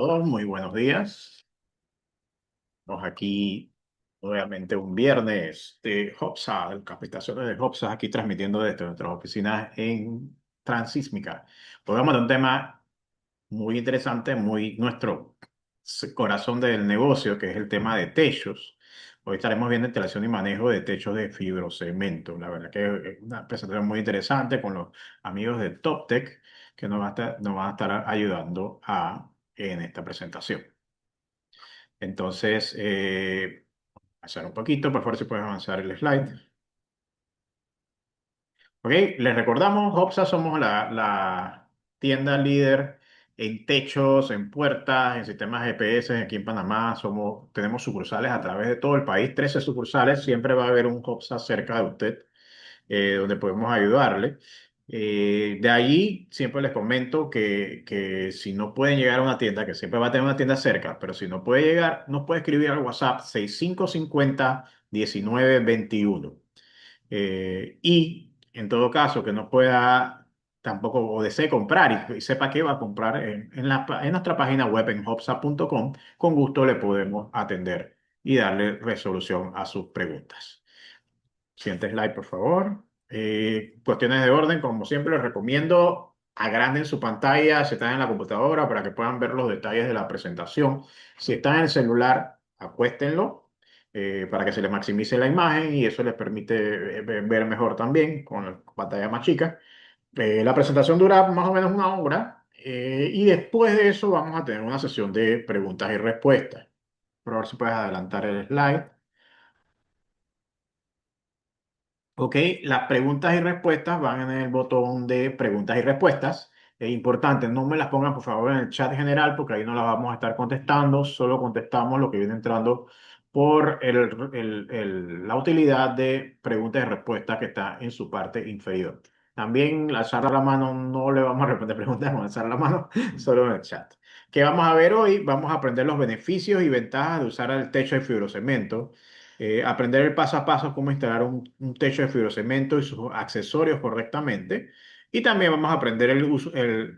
Todos, muy buenos días. Estamos aquí nuevamente un viernes de Hopsa, el capacitaciones de Hopsa, aquí transmitiendo desde nuestras oficinas en Transísmica. Hoy vamos a un tema muy interesante, muy nuestro corazón del negocio, que es el tema de techos. Hoy estaremos viendo instalación y manejo de techos de fibrocemento. La verdad que es una presentación muy interesante con los amigos de TopTech que nos van a estar ayudando en esta presentación. Entonces, avanzar un poquito, por favor, si puedes avanzar el slide. Ok, les recordamos, Hopsa somos la tienda líder en techos, en puertas, en sistemas GPS aquí en Panamá. Tenemos sucursales a través de todo el país, 13 sucursales. Siempre va a haber un Hopsa cerca de usted donde podemos ayudarle. De allí siempre les comento que si no pueden llegar a una tienda, que siempre va a tener una tienda cerca, pero si no puede llegar, nos puede escribir al WhatsApp 6550 1921. Y en todo caso, que no pueda tampoco o desee comprar y sepa que va a comprar en nuestra página web en hopsa.com, con gusto le podemos atender y darle resolución a sus preguntas. Siguiente slide, por favor. Cuestiones de orden, como siempre, les recomiendo agranden su pantalla si están en la computadora para que puedan ver los detalles de la presentación. Si están en el celular, acuéstenlo para que se les maximice la imagen y eso les permite ver mejor también con la pantalla más chica. La presentación dura más o menos una hora y después de eso vamos a tener una sesión de preguntas y respuestas. Por favor, si puedes adelantar el slide. Ok, las preguntas y respuestas van en el botón de preguntas y respuestas. Es importante, no me las pongan por favor en el chat general porque ahí no las vamos a estar contestando, solo contestamos lo que viene entrando por la utilidad de preguntas y respuestas que está en su parte inferior. También al alzar la mano no le vamos a responder preguntas con alzar la mano, solo en el chat. ¿Qué vamos a ver hoy? Vamos a aprender los beneficios y ventajas de usar el techo de fibrocemento, aprender el paso a paso cómo instalar un techo de fibrocemento y sus accesorios correctamente. Y también vamos a aprender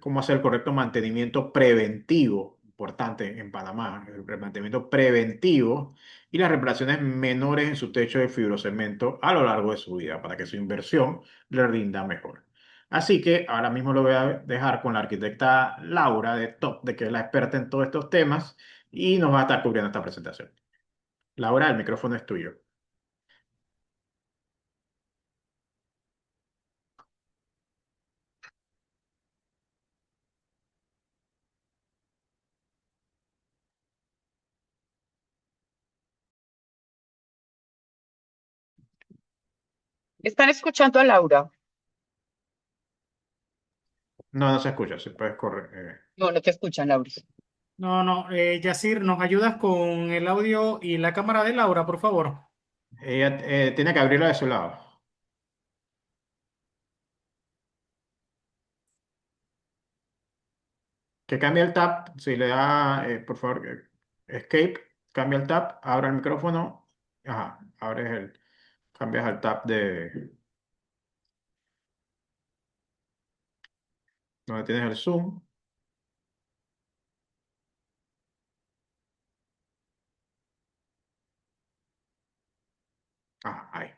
cómo hacer el correcto mantenimiento preventivo, importante en Panamá, el mantenimiento preventivo y las reparaciones menores en su techo de fibrocemento a lo largo de su vida para que su inversión le rinda mejor. Así que ahora mismo lo voy a dejar con la arquitecta Laura de Top, de que es la experta en todos estos temas y nos va a estar cubriendo esta presentación. Laura, el micrófono es tuyo. ¿Están escuchando a Laura? No, no se escucha, si puedes correr. No, no te escuchan, Laura. No, no, Yacir, ¿nos ayudas con el audio y la cámara de Laura, por favor? Ella tiene que abrirlo de su lado. Que cambie el tab, si le da, por favor, escape, cambia el tab, abra el micrófono. Ajá, cambias el tab de donde tienes el zoom. Ah, ahí.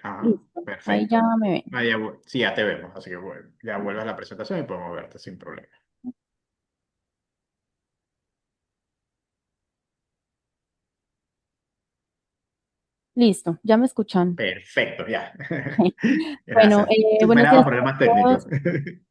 Ajá, Listo, ahí ya perfecto. me ven. Sí, ya te vemos, así que ya vuelves a la presentación y podemos verte sin problema. Listo, ya me escuchan. Perfecto, ya. Bueno, Gracias. buenos Superado días problemas a técnicos. todos.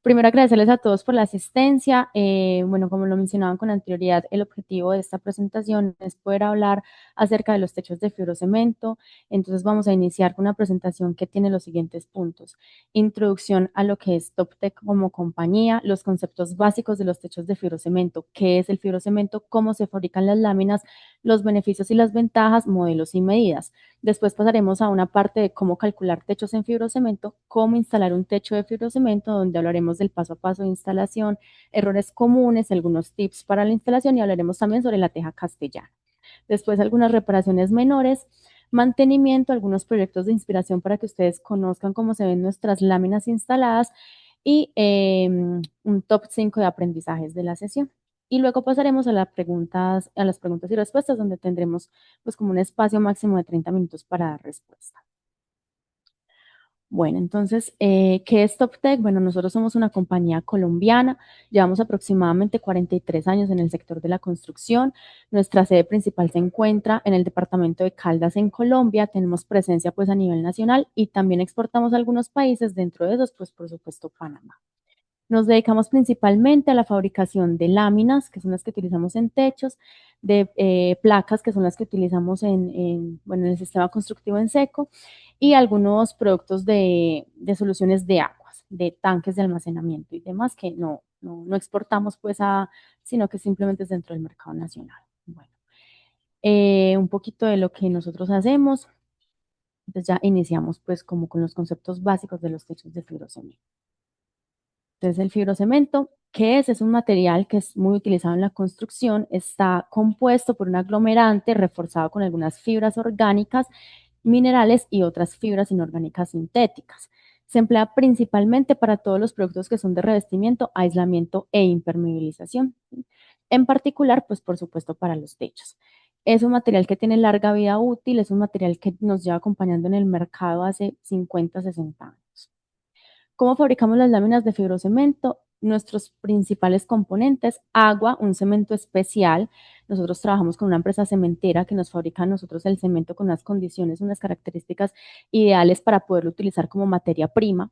Primero agradecerles a todos por la asistencia. Bueno, como lo mencionaban con anterioridad, el objetivo de esta presentación es poder hablar acerca de los techos de fibrocemento. Entonces vamos a iniciar con una presentación que tiene los siguientes puntos. Introducción a lo que es TopTech como compañía, los conceptos básicos de los techos de fibrocemento, qué es el fibrocemento, cómo se fabrican las láminas, los beneficios y las ventajas, modelos y medidas. Después pasaremos a una parte de cómo calcular techos en fibrocemento, cómo instalar un techo de fibrocemento, donde hablaremos del paso a paso de instalación, errores comunes, algunos tips para la instalación y hablaremos también sobre la teja castellana. Después algunas reparaciones menores, mantenimiento, algunos proyectos de inspiración para que ustedes conozcan cómo se ven nuestras láminas instaladas y un top 5 de aprendizajes de la sesión. Y luego pasaremos a las preguntas y respuestas, donde tendremos pues como un espacio máximo de 30 minutos para dar respuesta. Bueno, entonces, ¿qué es TopTech? Bueno, nosotros somos una compañía colombiana, llevamos aproximadamente 43 años en el sector de la construcción. Nuestra sede principal se encuentra en el departamento de Caldas, en Colombia. Tenemos presencia pues a nivel nacional y también exportamos a algunos países, dentro de esos, pues por supuesto, Panamá. Nos dedicamos principalmente a la fabricación de láminas, que son las que utilizamos en techos, de placas, que son las que utilizamos bueno, en el sistema constructivo en seco, y algunos productos de soluciones de aguas, de tanques de almacenamiento y demás que no exportamos pues sino que simplemente es dentro del mercado nacional. Bueno, un poquito de lo que nosotros hacemos. Entonces ya iniciamos pues como con los conceptos básicos de los techos de fibrocemento. Entonces, el fibrocemento, ¿qué es? Es un material que es muy utilizado en la construcción. Está compuesto por un aglomerante reforzado con algunas fibras orgánicas, minerales y otras fibras inorgánicas sintéticas. Se emplea principalmente para todos los productos que son de revestimiento, aislamiento e impermeabilización. En particular, pues por supuesto para los techos. Es un material que tiene larga vida útil, es un material que nos lleva acompañando en el mercado hace 50, 60 años. ¿Cómo fabricamos las láminas de fibrocemento? Nuestros principales componentes: agua, un cemento especial. Nosotros trabajamos con una empresa cementera que nos fabrica a nosotros el cemento con unas condiciones, unas características ideales para poderlo utilizar como materia prima.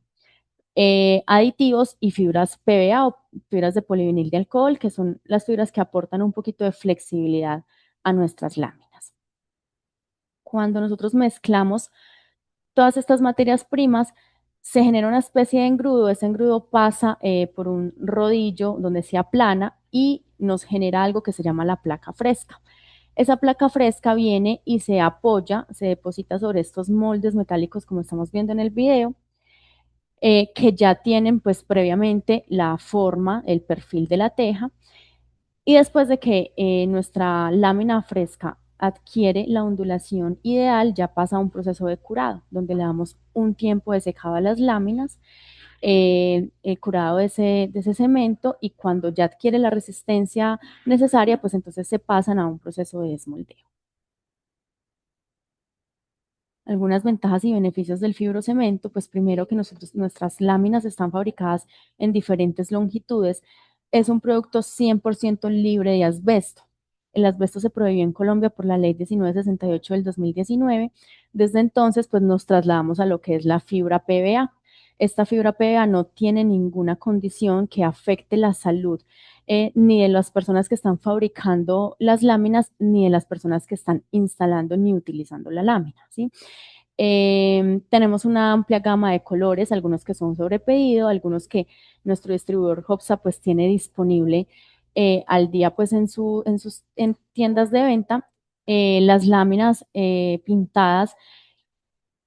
Aditivos y fibras PVA o fibras de polivinil de alcohol, que son las fibras que aportan un poquito de flexibilidad a nuestras láminas. Cuando nosotros mezclamos todas estas materias primas, se genera una especie de engrudo. Ese engrudo pasa por un rodillo donde se aplana y nos genera algo que se llama la placa fresca. Esa placa fresca viene y se apoya, se deposita sobre estos moldes metálicos, como estamos viendo en el video, que ya tienen pues previamente la forma, el perfil de la teja. Y después de que nuestra lámina fresca adquiere la ondulación ideal, ya pasa a un proceso de curado, donde le damos un tiempo de secado a las láminas, el curado de ese cemento, y cuando ya adquiere la resistencia necesaria, pues entonces se pasan a un proceso de desmoldeo. Algunas ventajas y beneficios del fibrocemento: pues primero, que nuestras láminas están fabricadas en diferentes longitudes. Es un producto 100% libre de asbesto. El asbesto se prohibió en Colombia por la ley 1968 del 2019. Desde entonces, pues nos trasladamos a lo que es la fibra PVA. Esta fibra PVA no tiene ninguna condición que afecte la salud, ni de las personas que están fabricando las láminas, ni de las personas que están instalando ni utilizando la lámina, ¿sí? Tenemos una amplia gama de colores, algunos que son sobre pedido, algunos que nuestro distribuidor Hopsa pues tiene disponible al día pues en tiendas de venta. Las láminas pintadas,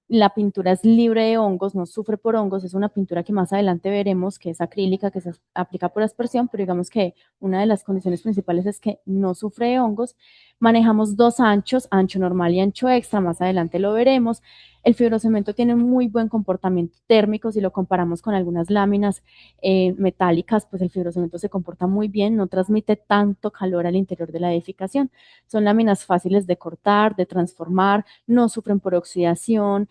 la pintura es libre de hongos, no sufre por hongos. Es una pintura que más adelante veremos que es acrílica, que se aplica por aspersión, pero digamos que una de las condiciones principales es que no sufre de hongos. Manejamos dos anchos, ancho normal y ancho extra, más adelante lo veremos. El fibrocemento tiene un muy buen comportamiento térmico. Si lo comparamos con algunas láminas metálicas, pues el fibrocemento se comporta muy bien, no transmite tanto calor al interior de la edificación. Son láminas fáciles de cortar, de transformar, no sufren por oxidación.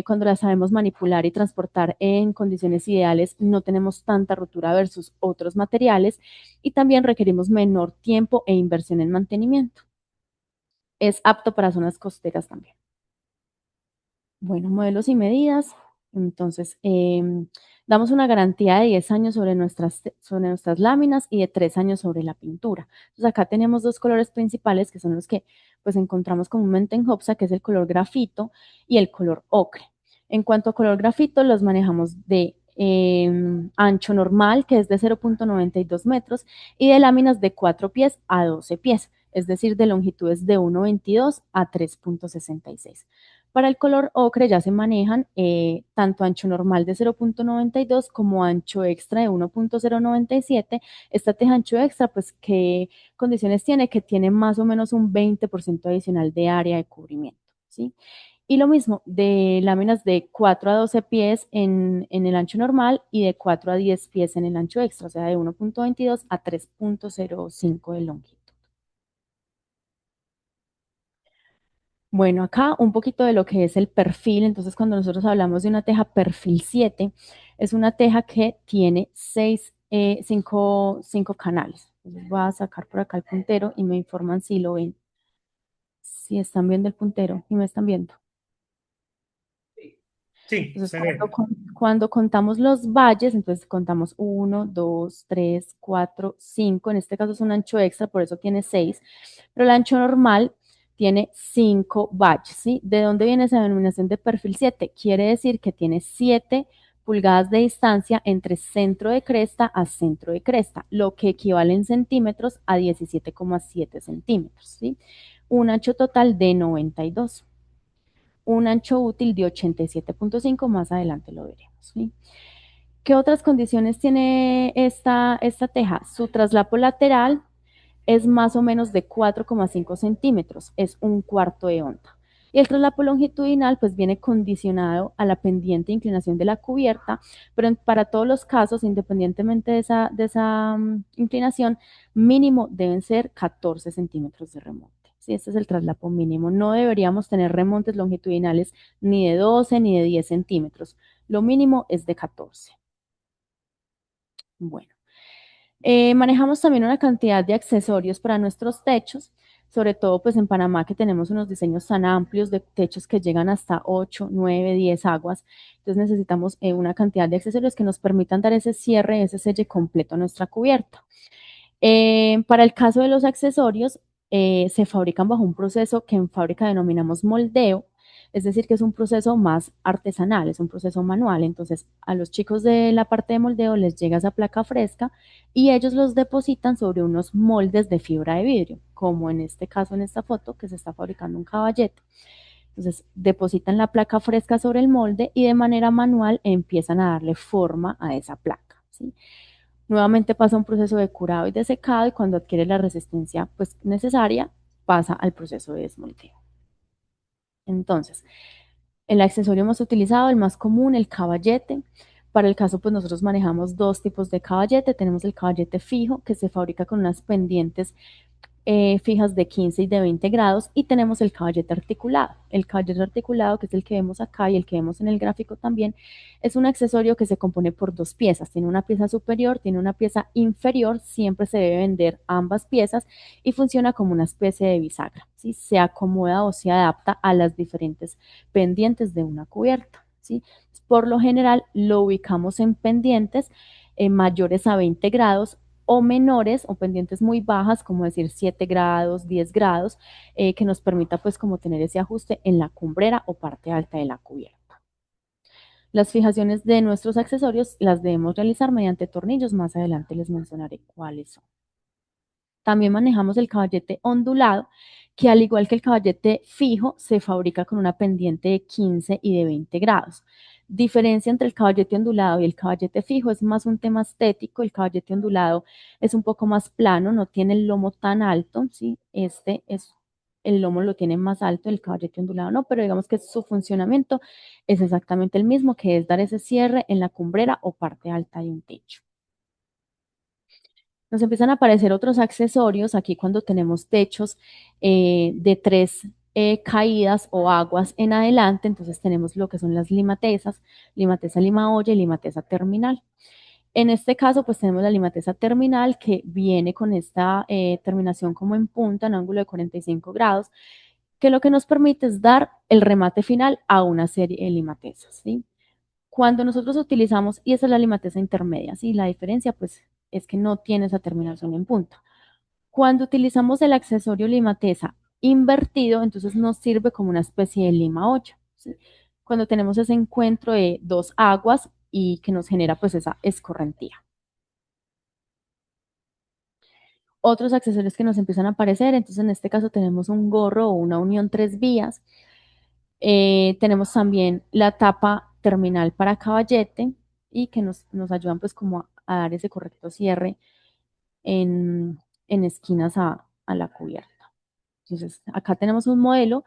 Cuando las sabemos manipular y transportar en condiciones ideales, no tenemos tanta rotura versus otros materiales, y también requerimos menor tiempo e inversión en mantenimiento. Es apto para zonas costeras también. Bueno, modelos y medidas. Entonces, damos una garantía de 10 años sobre nuestras láminas y de 3 años sobre la pintura. Entonces, acá tenemos dos colores principales, que son los que pues encontramos comúnmente en Hopsa, que es el color grafito y el color ocre. En cuanto a color grafito, los manejamos de ancho normal, que es de 0.92 metros, y de láminas de 4 pies a 12 pies, es decir, de longitudes de 1.22 a 3.66. Para el color ocre ya se manejan tanto ancho normal de 0.92 como ancho extra de 1.097. Esta teja ancho extra, pues, ¿qué condiciones tiene? Que tiene más o menos un 20% adicional de área de cubrimiento, ¿sí? Y lo mismo de láminas de 4 a 12 pies en el ancho normal y de 4 a 10 pies en el ancho extra, o sea, de 1.22 a 3.05 de longitud. Bueno, acá un poquito de lo que es el perfil. Entonces, cuando nosotros hablamos de una teja perfil 7, es una teja que tiene 5 canales. Entonces, voy a sacar por acá el puntero y me informan si lo ven, si están viendo el puntero y me están viendo. Sí, Entonces, se ve. cuando contamos los valles, entonces contamos 1, 2, 3, 4, 5. En este caso es un ancho extra, por eso tiene 6. Pero el ancho normal tiene 5 valles, ¿sí? ¿De dónde viene esa denominación de perfil 7? Quiere decir que tiene 7 pulgadas de distancia entre centro de cresta a centro de cresta, lo que equivale en centímetros a 17,7 centímetros, ¿sí? Un ancho total de 92, un ancho útil de 87,5, más adelante lo veremos, ¿sí? ¿Qué otras condiciones tiene esta teja? Su traslapo lateral es más o menos de 4,5 centímetros, es un cuarto de onda. Y el traslapo longitudinal pues viene condicionado a la pendiente inclinación de la cubierta, pero para todos los casos, independientemente de esa inclinación, mínimo deben ser 14 centímetros de remonte. Sí, este es el traslapo mínimo. No deberíamos tener remontes longitudinales ni de 12 ni de 10 centímetros. Lo mínimo es de 14. Bueno. Manejamos también una cantidad de accesorios para nuestros techos, sobre todo pues en Panamá, que tenemos unos diseños tan amplios de techos que llegan hasta 8, 9, 10 aguas. Entonces necesitamos una cantidad de accesorios que nos permitan dar ese cierre, ese selle completo a nuestra cubierta. Para el caso de los accesorios, se fabrican bajo un proceso que en fábrica denominamos moldeo, es decir, que es un proceso más artesanal, es un proceso manual. Entonces, a los chicos de la parte de moldeo les llega esa placa fresca y ellos los depositan sobre unos moldes de fibra de vidrio, como en este caso, en esta foto, que se está fabricando un caballete. Entonces, depositan la placa fresca sobre el molde y de manera manual empiezan a darle forma a esa placa, ¿sí? Nuevamente pasa un proceso de curado y de secado y cuando adquiere la resistencia pues, necesaria, pasa al proceso de desmoldeo. Entonces, el accesorio más utilizado, el más común, el caballete. Para el caso, pues nosotros manejamos dos tipos de caballete. Tenemos el caballete fijo, que se fabrica con unas pendientes fijas de 15 y de 20 grados, y tenemos el caballete articulado. El caballete articulado, que es el que vemos acá y el que vemos en el gráfico también, es un accesorio que se compone por dos piezas. Tiene una pieza superior, tiene una pieza inferior, siempre se debe vender ambas piezas y funciona como una especie de bisagra, ¿sí? Se acomoda o se adapta a las diferentes pendientes de una cubierta, ¿sí? Por lo general lo ubicamos en pendientes mayores a 20 grados o menores o pendientes muy bajas, como decir 7 grados, 10 grados, que nos permita pues como tener ese ajuste en la cumbrera o parte alta de la cubierta. Las fijaciones de nuestros accesorios las debemos realizar mediante tornillos, más adelante les mencionaré cuáles son. También manejamos el caballete ondulado, que al igual que el caballete fijo, se fabrica con una pendiente de 15 y de 20 grados. Diferencia entre el caballete ondulado y el caballete fijo es más un tema estético. El caballete ondulado es un poco más plano, no tiene el lomo tan alto, ¿sí? El lomo lo tiene más alto, el caballete ondulado no, pero digamos que su funcionamiento es exactamente el mismo, que es dar ese cierre en la cumbrera o parte alta de un techo. Nos empiezan a aparecer otros accesorios aquí cuando tenemos techos de 3 caídas o aguas en adelante. Entonces tenemos lo que son las limatesas, limatesa lima olla y limatesa terminal. En este caso, pues tenemos la limatesa terminal que viene con esta terminación como en punta, en ángulo de 45 grados, que lo que nos permite es dar el remate final a una serie de limatesas, ¿sí? Cuando nosotros utilizamos, y esa es la limatesa intermedia, ¿sí? La diferencia pues es que no tiene esa terminación en punta. Cuando utilizamos el accesorio limatesa invertido, entonces nos sirve como una especie de lima olla, ¿sí? Cuando tenemos ese encuentro de dos aguas y que nos genera pues esa escorrentía. Otros accesorios que nos empiezan a aparecer, entonces en este caso tenemos un gorro o una unión 3 vías. Tenemos también la tapa terminal para caballete y que nos ayudan pues como a dar ese correcto cierre en esquinas a la cubierta. Entonces, acá tenemos un modelo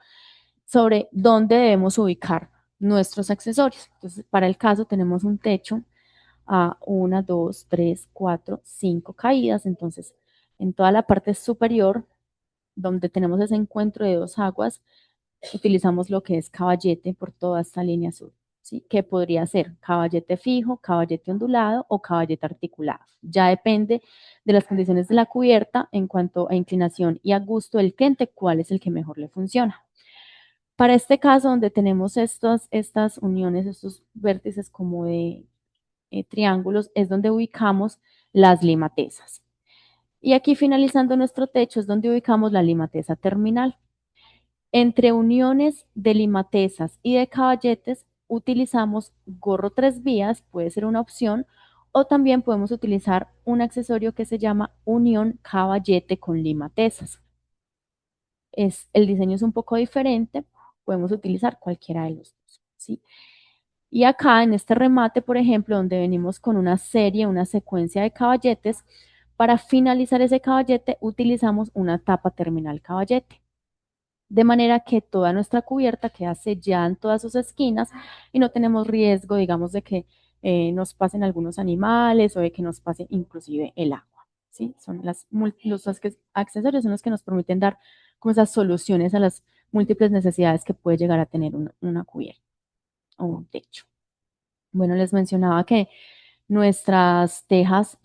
sobre dónde debemos ubicar nuestros accesorios. Entonces, para el caso tenemos un techo a 1, 2, 3, 4, 5 caídas. Entonces, en toda la parte superior, donde tenemos ese encuentro de dos aguas, utilizamos lo que es caballete por toda esta línea azul, ¿sí? Que podría ser caballete fijo, caballete ondulado o caballete articulado. Ya depende de las condiciones de la cubierta en cuanto a inclinación y a gusto del cliente, cuál es el que mejor le funciona. Para este caso, donde tenemos estas uniones, estos vértices como de triángulos, es donde ubicamos las limatezas. Y aquí finalizando nuestro techo es donde ubicamos la limateza terminal. Entre uniones de limatezas y de caballetes utilizamos gorro 3 vías, puede ser una opción, o también podemos utilizar un accesorio que se llama unión caballete con limatezas. El diseño es un poco diferente, podemos utilizar cualquiera de los dos, ¿sí? Y acá en este remate, por ejemplo, donde venimos con una serie, una secuencia de caballetes, para finalizar ese caballete utilizamos una tapa terminal caballete. De manera que toda nuestra cubierta queda sellada en todas sus esquinas y no tenemos riesgo, digamos, de que nos pasen algunos animales o de que nos pase inclusive el agua, ¿sí? Son los accesorios son los que nos permiten dar como esas soluciones a las múltiples necesidades que puede llegar a tener una cubierta o un techo. Bueno, les mencionaba que nuestras tejas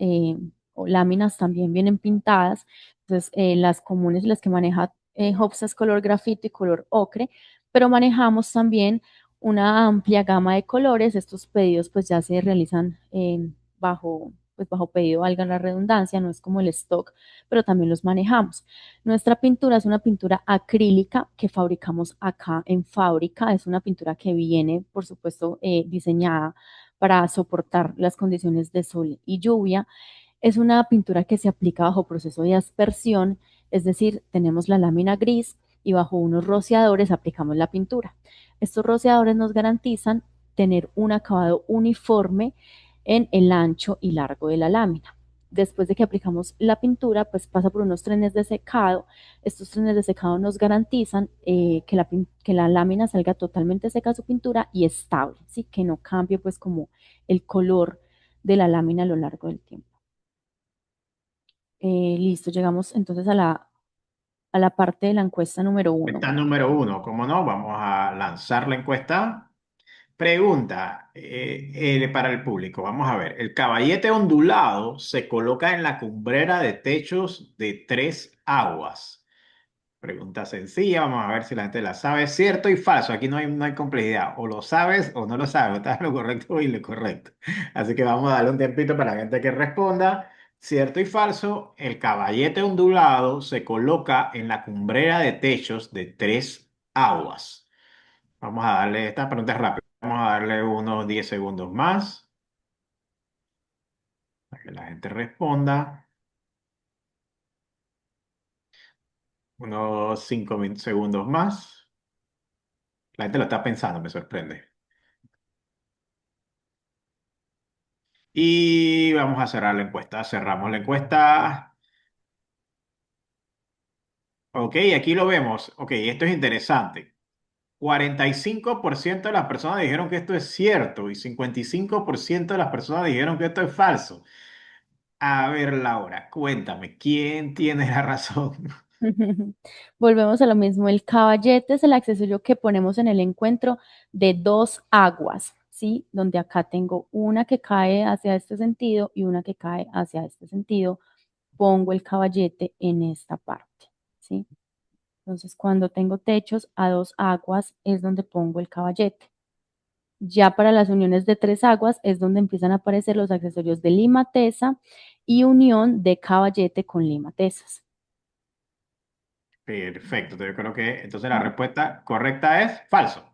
o láminas también vienen pintadas. Entonces, las comunes, las que maneja Hobbs es color grafito y color ocre, pero manejamos también una amplia gama de colores. Estos pedidos pues ya se realizan bajo pedido, valga la redundancia, no es como el stock, pero también los manejamos. Nuestra pintura es una pintura acrílica que fabricamos acá en fábrica. Es una pintura que viene, por supuesto, diseñada para soportar las condiciones de sol y lluvia. Es una pintura que se aplica bajo proceso de aspersión, es decir, tenemos la lámina gris y bajo unos rociadores aplicamos la pintura. Estos rociadores nos garantizan tener un acabado uniforme en el ancho y largo de la lámina. Después de que aplicamos la pintura, pues pasa por unos trenes de secado. Estos trenes de secado nos garantizan que la lámina salga totalmente seca a su pintura y estable, ¿sí? Que no cambie pues como el color de la lámina a lo largo del tiempo. Listo, llegamos entonces a la parte de la encuesta número 1. Encuesta número 1, ¿cómo no? Vamos a lanzar la encuesta. Pregunta para el público. Vamos a ver. El caballete ondulado se coloca en la cumbrera de techos de 3 aguas. Pregunta sencilla, vamos a ver si la gente la sabe. Cierto y falso, aquí no hay complejidad. O lo sabes o no lo sabes, estás en lo correcto y lo correcto. Así que vamos a darle un tiempito para la gente que responda. Cierto y falso, el caballete ondulado se coloca en la cumbrera de techos de 3 aguas. Vamos a darle, esta pregunta es rápida, vamos a darle unos 10 segundos más para que la gente responda. Unos 5 segundos más. La gente lo está pensando, me sorprende. Y vamos a cerrar la encuesta. Cerramos la encuesta. Ok, aquí lo vemos. Ok, esto es interesante. 45% de las personas dijeron que esto es cierto y 55% de las personas dijeron que esto es falso. A ver, Laura, cuéntame, ¿quién tiene la razón? Volvemos a lo mismo. El caballete es el accesorio que ponemos en el encuentro de dos aguas, ¿sí? Donde acá tengo una que cae hacia este sentido y una que cae hacia este sentido. Pongo el caballete en esta parte, ¿sí? Entonces, cuando tengo techos a dos aguas es donde pongo el caballete. Ya para las uniones de 3 aguas es donde empiezan a aparecer los accesorios de limateza y unión de caballete con limatezas. Perfecto, yo creo que entonces la respuesta correcta es falso.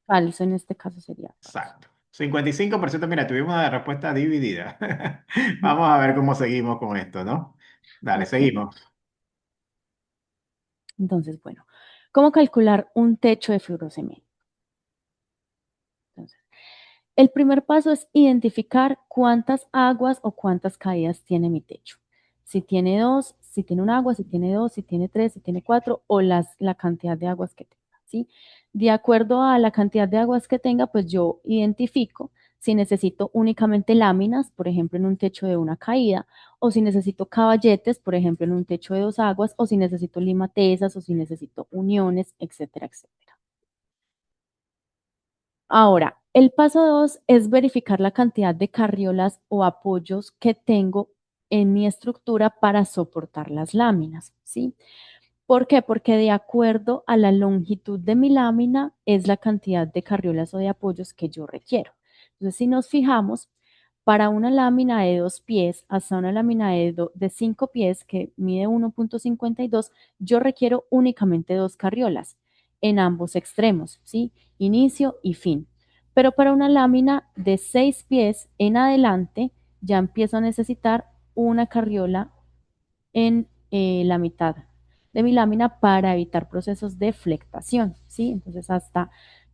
Falso en este caso sería falso. Exacto. 55%, mira, tuvimos una respuesta dividida. Vamos a ver cómo seguimos con esto, ¿no? Dale, Ok. seguimos. Entonces, bueno, ¿cómo calcular un techo de fibrocemento? Entonces, el primer paso es identificar cuántas aguas o cuántas caídas tiene mi techo. Si tiene dos, si tiene un agua, si tiene dos, si tiene tres, si tiene cuatro o la cantidad de aguas que tenga. ¿sí? De acuerdo a la cantidad de aguas que tenga, pues yo identifico si necesito únicamente láminas, por ejemplo, en un techo de una caída, o si necesito caballetes, por ejemplo, en un techo de 2 aguas, o si necesito limatesas, o si necesito uniones, etcétera, etcétera. Ahora, el paso 2 es verificar la cantidad de carriolas o apoyos que tengo en mi estructura para soportar las láminas, ¿sí? ¿Por qué? Porque de acuerdo a la longitud de mi lámina es la cantidad de carriolas o de apoyos que yo requiero. Entonces, si nos fijamos, para una lámina de 2 pies hasta una lámina de 5 pies que mide 1,52, yo requiero únicamente 2 carriolas en ambos extremos, ¿sí? Inicio y fin. Pero para una lámina de 6 pies en adelante, ya empiezo a necesitar una carriola en la mitad de mi lámina para evitar procesos de flectación, ¿sí? Entonces,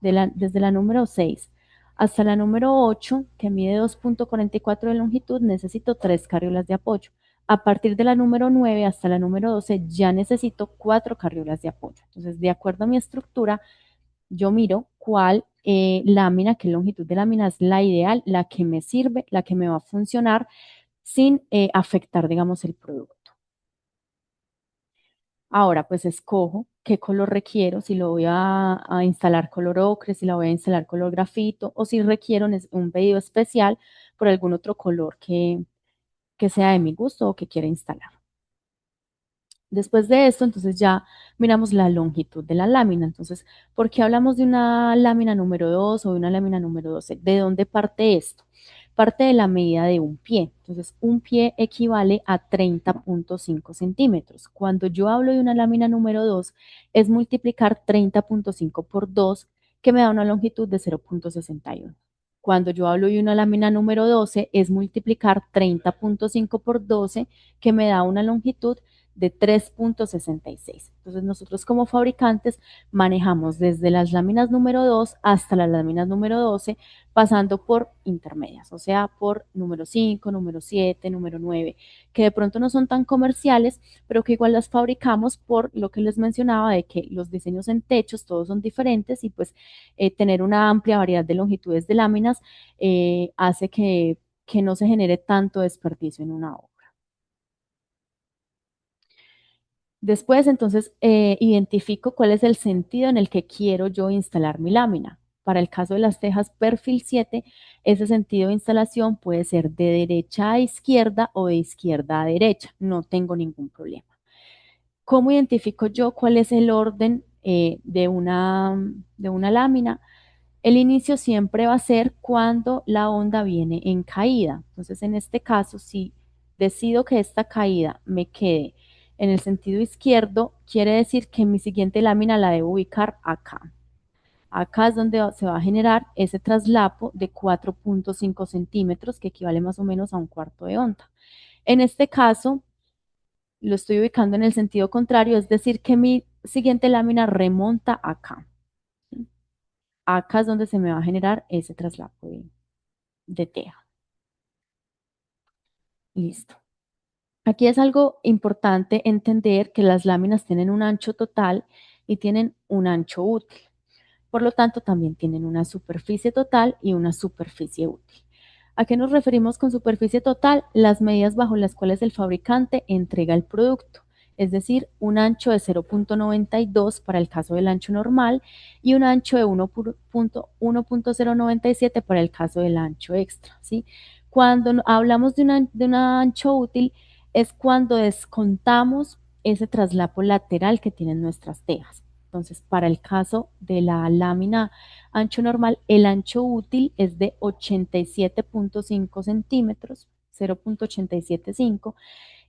desde la número 6 hasta la número 8, que mide 2,44 de longitud, necesito 3 carriolas de apoyo. A partir de la número 9 hasta la número 12 ya necesito 4 carriolas de apoyo. Entonces, de acuerdo a mi estructura, yo miro cuál lámina, qué longitud de lámina es la ideal, la que me sirve, la que me va a funcionar sin afectar, digamos, el producto. Ahora, pues escojo qué color requiero, si lo voy a instalar color ocre, si la voy a instalar color grafito, o si requiero un pedido especial por algún otro color que sea de mi gusto o que quiera instalar. Después de esto, entonces ya miramos la longitud de la lámina. Entonces, ¿por qué hablamos de una lámina número 2 o de una lámina número 12? ¿De dónde parte esto? Parte de la medida de un pie. Entonces, un pie equivale a 30,5 centímetros. Cuando yo hablo de una lámina número 2, es multiplicar 30,5 por 2, que me da una longitud de 0,61. Cuando yo hablo de una lámina número 12, es multiplicar 30,5 por 12, que me da una longitud de 3,66. Entonces, nosotros como fabricantes manejamos desde las láminas número 2 hasta las láminas número 12, pasando por intermedias, o sea, por número 5, número 7, número 9, que de pronto no son tan comerciales, pero que igual las fabricamos por lo que les mencionaba de que los diseños en techos todos son diferentes y pues tener una amplia variedad de longitudes de láminas hace que no se genere tanto desperdicio en una obra. Después, entonces, identifico cuál es el sentido en el que quiero yo instalar mi lámina. Para el caso de las tejas perfil 7, ese sentido de instalación puede ser de derecha a izquierda o de izquierda a derecha. No tengo ningún problema. ¿Cómo identifico yo cuál es el orden de una lámina? El inicio siempre va a ser cuando la onda viene en caída. Entonces, en este caso, si decido que esta caída me quede en el sentido izquierdo, quiere decir que mi siguiente lámina la debo ubicar acá. Acá es donde se va a generar ese traslapo de 4,5 centímetros, que equivale más o menos a un cuarto de onda. En este caso, lo estoy ubicando en el sentido contrario, es decir, que mi siguiente lámina remonta acá. Acá es donde se me va a generar ese traslapo de teja. Listo. Aquí es algo importante entender que las láminas tienen un ancho total y tienen un ancho útil. Por lo tanto, también tienen una superficie total y una superficie útil. ¿A qué nos referimos con superficie total? Las medidas bajo las cuales el fabricante entrega el producto, es decir, un ancho de 0,92 para el caso del ancho normal y un ancho de 1,097 para el caso del ancho extra, ¿sí? Cuando hablamos de un ancho útil es cuando descontamos ese traslapo lateral que tienen nuestras tejas. Entonces, para el caso de la lámina ancho normal, el ancho útil es de 87,5 centímetros, 0,875,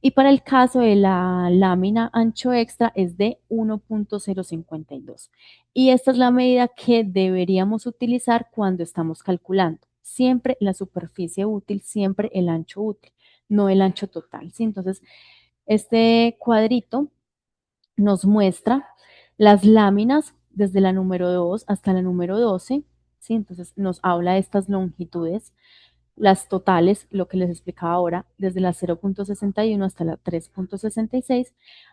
y para el caso de la lámina ancho extra es de 1,052. Y esta es la medida que deberíamos utilizar cuando estamos calculando. Siempre la superficie útil, siempre el ancho útil, no el ancho total, ¿sí? Entonces, este cuadrito nos muestra las láminas desde la número 2 hasta la número 12, ¿sí? Entonces nos habla de estas longitudes, las totales, lo que les explicaba ahora, desde la 0,61 hasta la 3,66.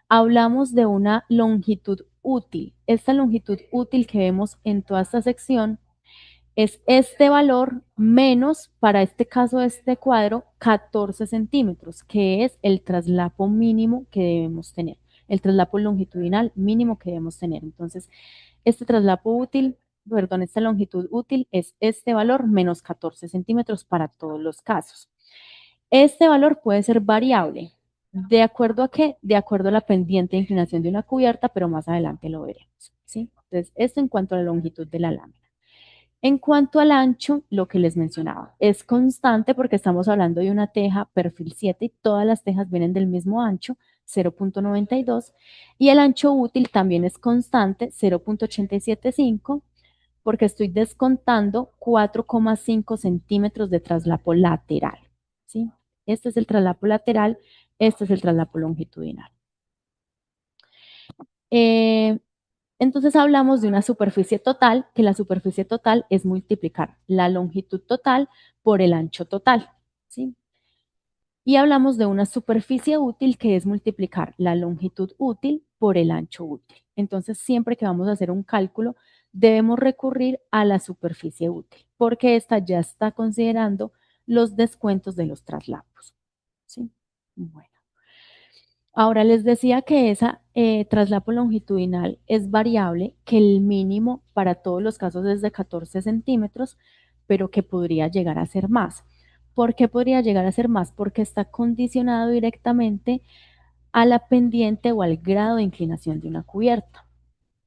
Hablamos de una longitud útil. Esta longitud útil que vemos en toda esta sección es este valor menos, para este caso de este cuadro, 14 centímetros, que es el traslapo mínimo que debemos tener, el traslapo longitudinal mínimo que debemos tener. Entonces, este traslapo útil, perdón, esta longitud útil es este valor menos 14 centímetros para todos los casos. Este valor puede ser variable. ¿De acuerdo a qué? De acuerdo a la pendiente de inclinación de una cubierta, pero más adelante lo veremos, ¿sí? Entonces, esto en cuanto a la longitud de la lámina. En cuanto al ancho, lo que les mencionaba, es constante porque estamos hablando de una teja perfil 7 y todas las tejas vienen del mismo ancho, 0.92, y el ancho útil también es constante, 0.875, porque estoy descontando 4,5 centímetros de traslapo lateral, ¿sí? Este es el traslapo lateral, este es el traslapo longitudinal. Entonces hablamos de una superficie total, que la superficie total es multiplicar la longitud total por el ancho total, ¿sí? Y hablamos de una superficie útil, que es multiplicar la longitud útil por el ancho útil. Entonces, siempre que vamos a hacer un cálculo, debemos recurrir a la superficie útil, porque esta ya está considerando los descuentos de los traslapos, ¿sí? Bueno. Ahora les decía que esa traslapo longitudinal es variable, que el mínimo para todos los casos es de 14 centímetros, pero que podría llegar a ser más. ¿Por qué podría llegar a ser más? Porque está condicionado directamente a la pendiente o al grado de inclinación de una cubierta.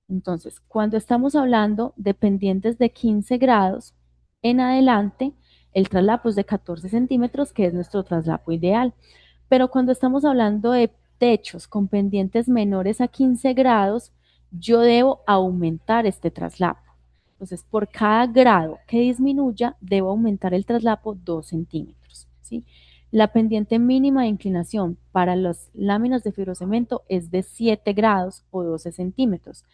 Entonces, cuando estamos hablando de pendientes de 15 grados en adelante, el traslapo es de 14 centímetros, que es nuestro traslapo ideal. Pero cuando estamos hablando de techos con pendientes menores a 15 grados, yo debo aumentar este traslapo. Entonces, por cada grado que disminuya, debo aumentar el traslapo 2 centímetros, ¿sí? La pendiente mínima de inclinación para las láminas de fibrocemento es de 7 grados o 12 centímetros.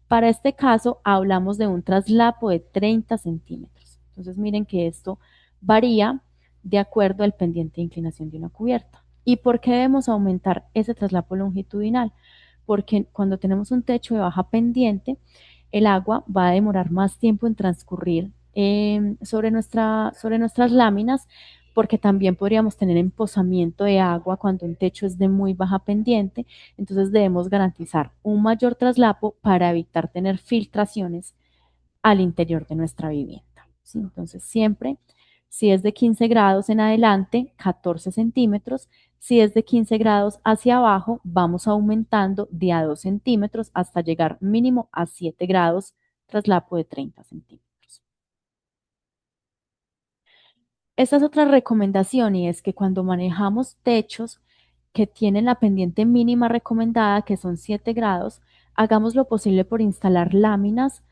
Para este caso, hablamos de un traslapo de 30 centímetros. Entonces, miren que esto varía de acuerdo al pendiente de inclinación de una cubierta. ¿Y por qué debemos aumentar ese traslapo longitudinal? Porque cuando tenemos un techo de baja pendiente, el agua va a demorar más tiempo en transcurrir sobre nuestras láminas, porque también podríamos tener empozamiento de agua cuando un techo es de muy baja pendiente. Entonces debemos garantizar un mayor traslapo para evitar tener filtraciones al interior de nuestra vivienda, ¿sí? Entonces siempre, si es de 15 grados en adelante, 14 centímetros. Si es de 15 grados hacia abajo, vamos aumentando de a 2 centímetros hasta llegar mínimo a 7 grados, traslapo de 30 centímetros. Esta es otra recomendación, y es que cuando manejamos techos que tienen la pendiente mínima recomendada, que son 7 grados, hagamos lo posible por instalar láminas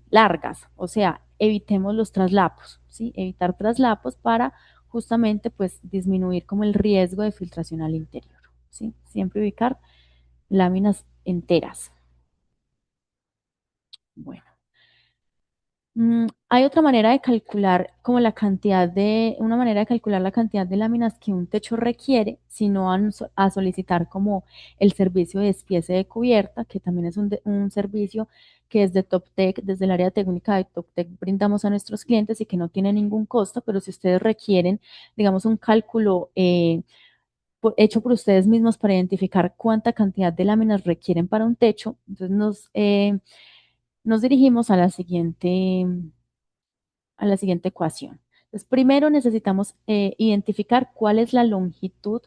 largas, o sea, evitemos los traslapos, ¿sí? Evitar traslapos para justamente pues disminuir como el riesgo de filtración al interior, ¿sí? Siempre ubicar láminas enteras. Bueno. Hay otra manera de calcular como una manera de calcular la cantidad de láminas que un techo requiere, si no van a solicitar como el servicio de despiece de cubierta, que también es un servicio que es de TopTech, desde el área técnica de TopTech brindamos a nuestros clientes y que no tiene ningún costo, pero si ustedes requieren, digamos, un cálculo hecho por ustedes mismos para identificar cuánta cantidad de láminas requieren para un techo, entonces nos dirigimos a la siguiente ecuación. Entonces, primero necesitamos identificar cuál es la longitud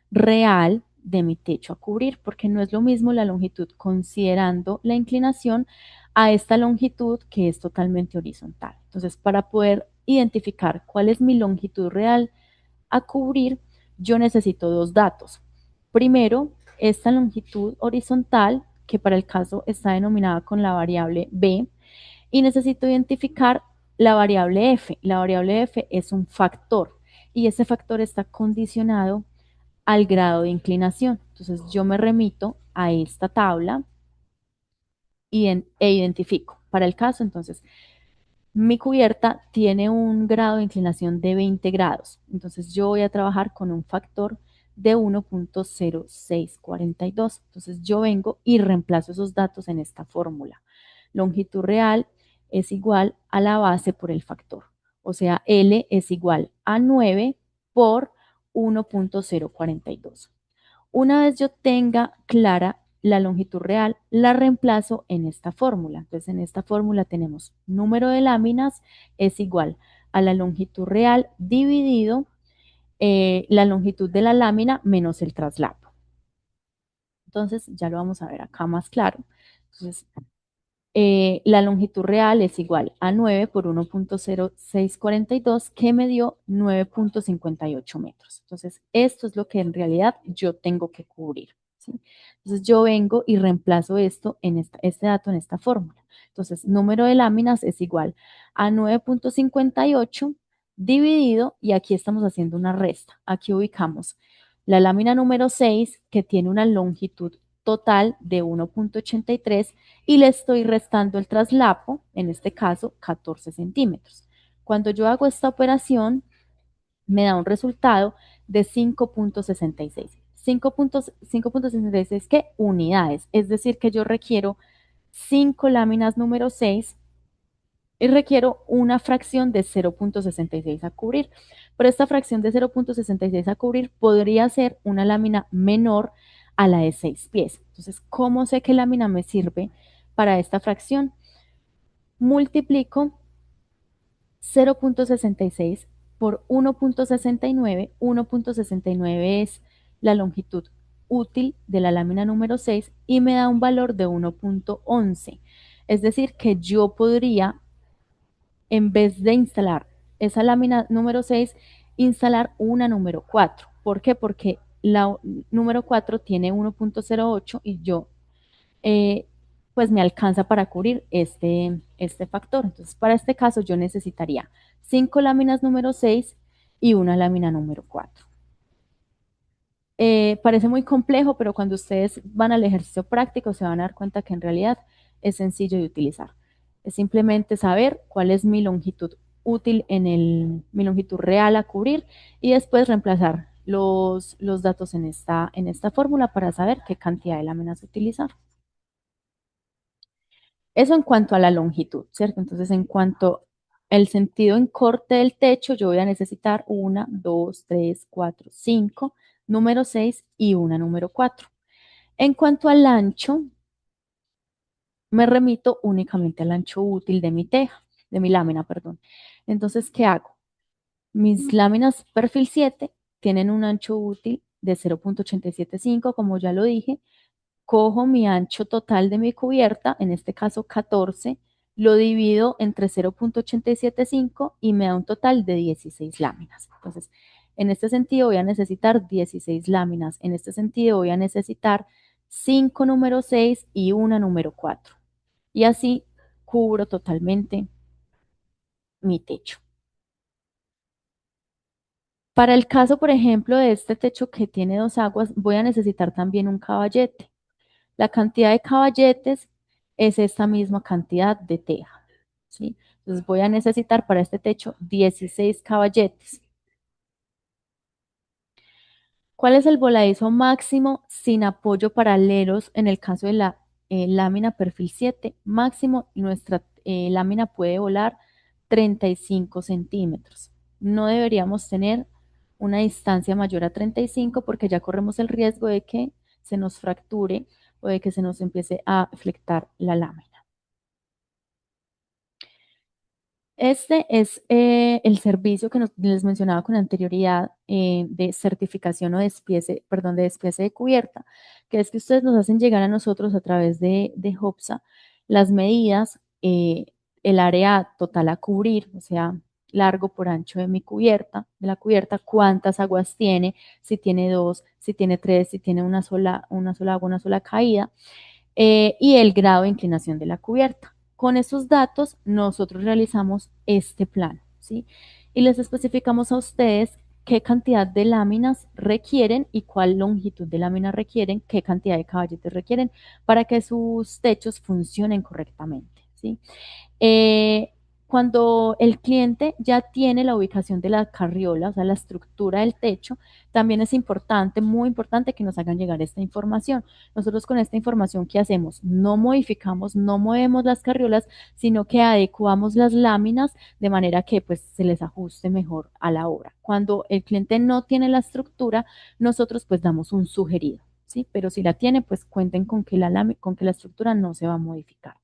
real de mi techo a cubrir, porque no es lo mismo la longitud considerando la inclinación a esta longitud que es totalmente horizontal. Entonces, para poder identificar cuál es mi longitud real a cubrir, yo necesito dos datos. Primero, esta longitud horizontal, que para el caso está denominada con la variable b, y necesito identificar la variable f. La variable f es un factor y ese factor está condicionado al grado de inclinación. Entonces yo me remito a esta tabla e identifico. Para el caso, entonces, mi cubierta tiene un grado de inclinación de 20 grados. Entonces yo voy a trabajar con un factor de 1.0642. Entonces yo vengo y reemplazo esos datos en esta fórmula. Longitud real es igual a la base por el factor. O sea, L es igual a 9 por 1.042. Una vez yo tenga clara la longitud real, la reemplazo en esta fórmula. Entonces, en esta fórmula tenemos número de láminas es igual a la longitud real dividido la longitud de la lámina menos el traslapo. Entonces, ya lo vamos a ver acá más claro. Entonces, la longitud real es igual a 9 por 1.0642, que me dio 9.58 metros. Entonces, esto es lo que en realidad yo tengo que cubrir, ¿sí? Entonces, yo vengo y reemplazo esto en este dato en esta fórmula. Entonces, número de láminas es igual a 9.58 dividido, y aquí estamos haciendo una resta. Aquí ubicamos la lámina número 6, que tiene una longitud total de 1.83, y le estoy restando el traslapo, en este caso 14 centímetros. Cuando yo hago esta operación, me da un resultado de 5.66. 5.66, ¿qué? Unidades. Es decir, que yo requiero 5 láminas número 6 y requiero una fracción de 0.66 a cubrir. Pero esta fracción de 0.66 a cubrir podría ser una lámina menor a la de 6 pies. Entonces, ¿cómo sé qué lámina me sirve para esta fracción? Multiplico 0.66 por 1.69. 1.69 es la longitud útil de la lámina número 6 y me da un valor de 1.11. Es decir, que yo podría, en vez de instalar esa lámina número 6, instalar una número 4. ¿Por qué? Porque la número 4 tiene 1.08 y yo pues me alcanza para cubrir este factor. Entonces, para este caso yo necesitaría 5 láminas número 6 y una lámina número 4. Parece muy complejo, pero cuando ustedes van al ejercicio práctico se van a dar cuenta que en realidad es sencillo de utilizar. Es simplemente saber cuál es mi longitud útil mi longitud real a cubrir, y después reemplazar los datos en esta fórmula para saber qué cantidad de láminas utilizar. Eso en cuanto a la longitud, ¿cierto? Entonces, en cuanto al sentido en corte del techo, yo voy a necesitar 1, 2, 3, 4, 5, número 6 y una número 4. En cuanto al ancho, me remito únicamente al ancho útil de mi teja, de mi lámina, perdón. Entonces, ¿qué hago? Mis láminas perfil 7 tienen un ancho útil de 0.875, como ya lo dije. Cojo mi ancho total de mi cubierta, en este caso 14, lo divido entre 0.875 y me da un total de 16 láminas. Entonces, en este sentido voy a necesitar 16 láminas. En este sentido voy a necesitar 5 número 6 y una número 4. Y así cubro totalmente mi techo. Para el caso, por ejemplo, de este techo que tiene 2 aguas, voy a necesitar también un caballete. La cantidad de caballetes es esta misma cantidad de teja, ¿sí? Entonces voy a necesitar para este techo 16 caballetes. ¿Cuál es el voladizo máximo sin apoyo paralelos en el caso de la lámina perfil 7? Máximo, nuestra lámina puede volar 35 centímetros. No deberíamos tener una distancia mayor a 35 porque ya corremos el riesgo de que se nos fracture o de que se nos empiece a flectar la lámina. Este es el servicio que les mencionaba con anterioridad de certificación o despiece, perdón, de despiece de cubierta, que es que ustedes nos hacen llegar a nosotros a través de HOPSA las medidas, el área total a cubrir, o sea, largo por ancho de mi cubierta, de la cubierta, cuántas aguas tiene, si tiene 2, si tiene 3, si tiene una sola agua, una sola caída, y el grado de inclinación de la cubierta. Con esos datos, nosotros realizamos este plan, ¿sí? Y les especificamos a ustedes qué cantidad de láminas requieren y cuál longitud de láminas requieren, qué cantidad de caballetes requieren para que sus techos funcionen correctamente, ¿sí? Cuando el cliente ya tiene la ubicación de la carriola, o sea, la estructura del techo, también es importante, muy importante que nos hagan llegar esta información. Nosotros con esta información, ¿qué hacemos? No modificamos, no movemos las carriolas, sino que adecuamos las láminas de manera que pues se les ajuste mejor a la obra. Cuando el cliente no tiene la estructura, nosotros pues damos un sugerido, ¿sí? Pero si la tiene, pues cuenten con que con que la estructura no se va a modificar.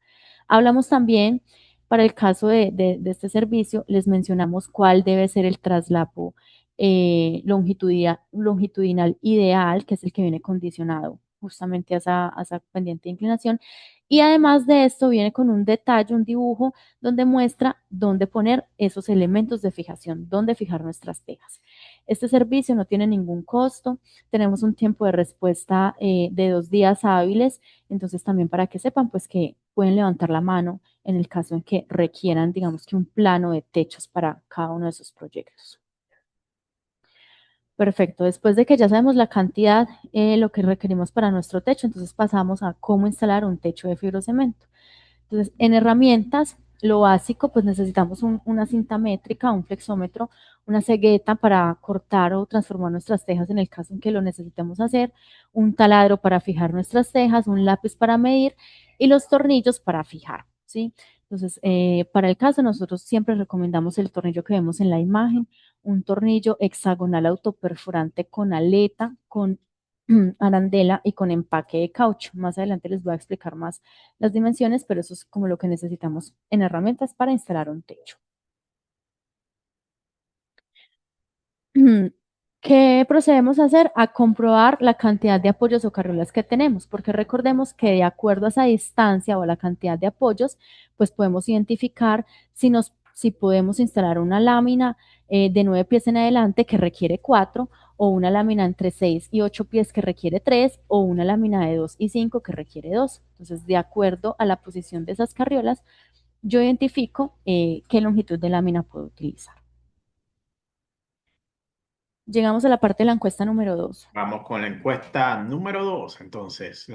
Hablamos también, para el caso de este servicio, les mencionamos cuál debe ser el traslapo longitudinal ideal, que es el que viene condicionado justamente a esa pendiente de inclinación. Y además de esto, viene con un detalle, un dibujo, donde muestra dónde poner esos elementos de fijación, dónde fijar nuestras tejas. Este servicio no tiene ningún costo, tenemos un tiempo de respuesta de 2 días hábiles, entonces también para que sepan, pues que pueden levantar la mano en el caso en que requieran, digamos que un plano de techos para cada uno de sus proyectos. Perfecto, después de que ya sabemos la cantidad, lo que requerimos para nuestro techo, entonces pasamos a cómo instalar un techo de fibrocemento. Entonces, en herramientas, lo básico, pues necesitamos una cinta métrica, un flexómetro, una cegueta para cortar o transformar nuestras tejas en el caso en que lo necesitemos hacer, un taladro para fijar nuestras tejas, un lápiz para medir y los tornillos para fijar, ¿sí? Entonces, para el caso, nosotros siempre recomendamos el tornillo que vemos en la imagen, un tornillo hexagonal autoperforante con aleta, con arandela y con empaque de caucho. Más adelante les voy a explicar más las dimensiones, pero eso es como lo que necesitamos en herramientas para instalar un techo. ¿Qué procedemos a hacer? A comprobar la cantidad de apoyos o carriolas que tenemos, porque recordemos que de acuerdo a esa distancia o a la cantidad de apoyos, pues podemos identificar si podemos instalar una lámina de 9 pies en adelante que requiere 4, o una lámina entre 6 y 8 pies que requiere 3, o una lámina de 2 y 5 que requiere 2. Entonces, de acuerdo a la posición de esas carriolas, yo identifico qué longitud de lámina puedo utilizar. Llegamos a la parte de la encuesta número 2. Vamos con la encuesta número 2. Entonces,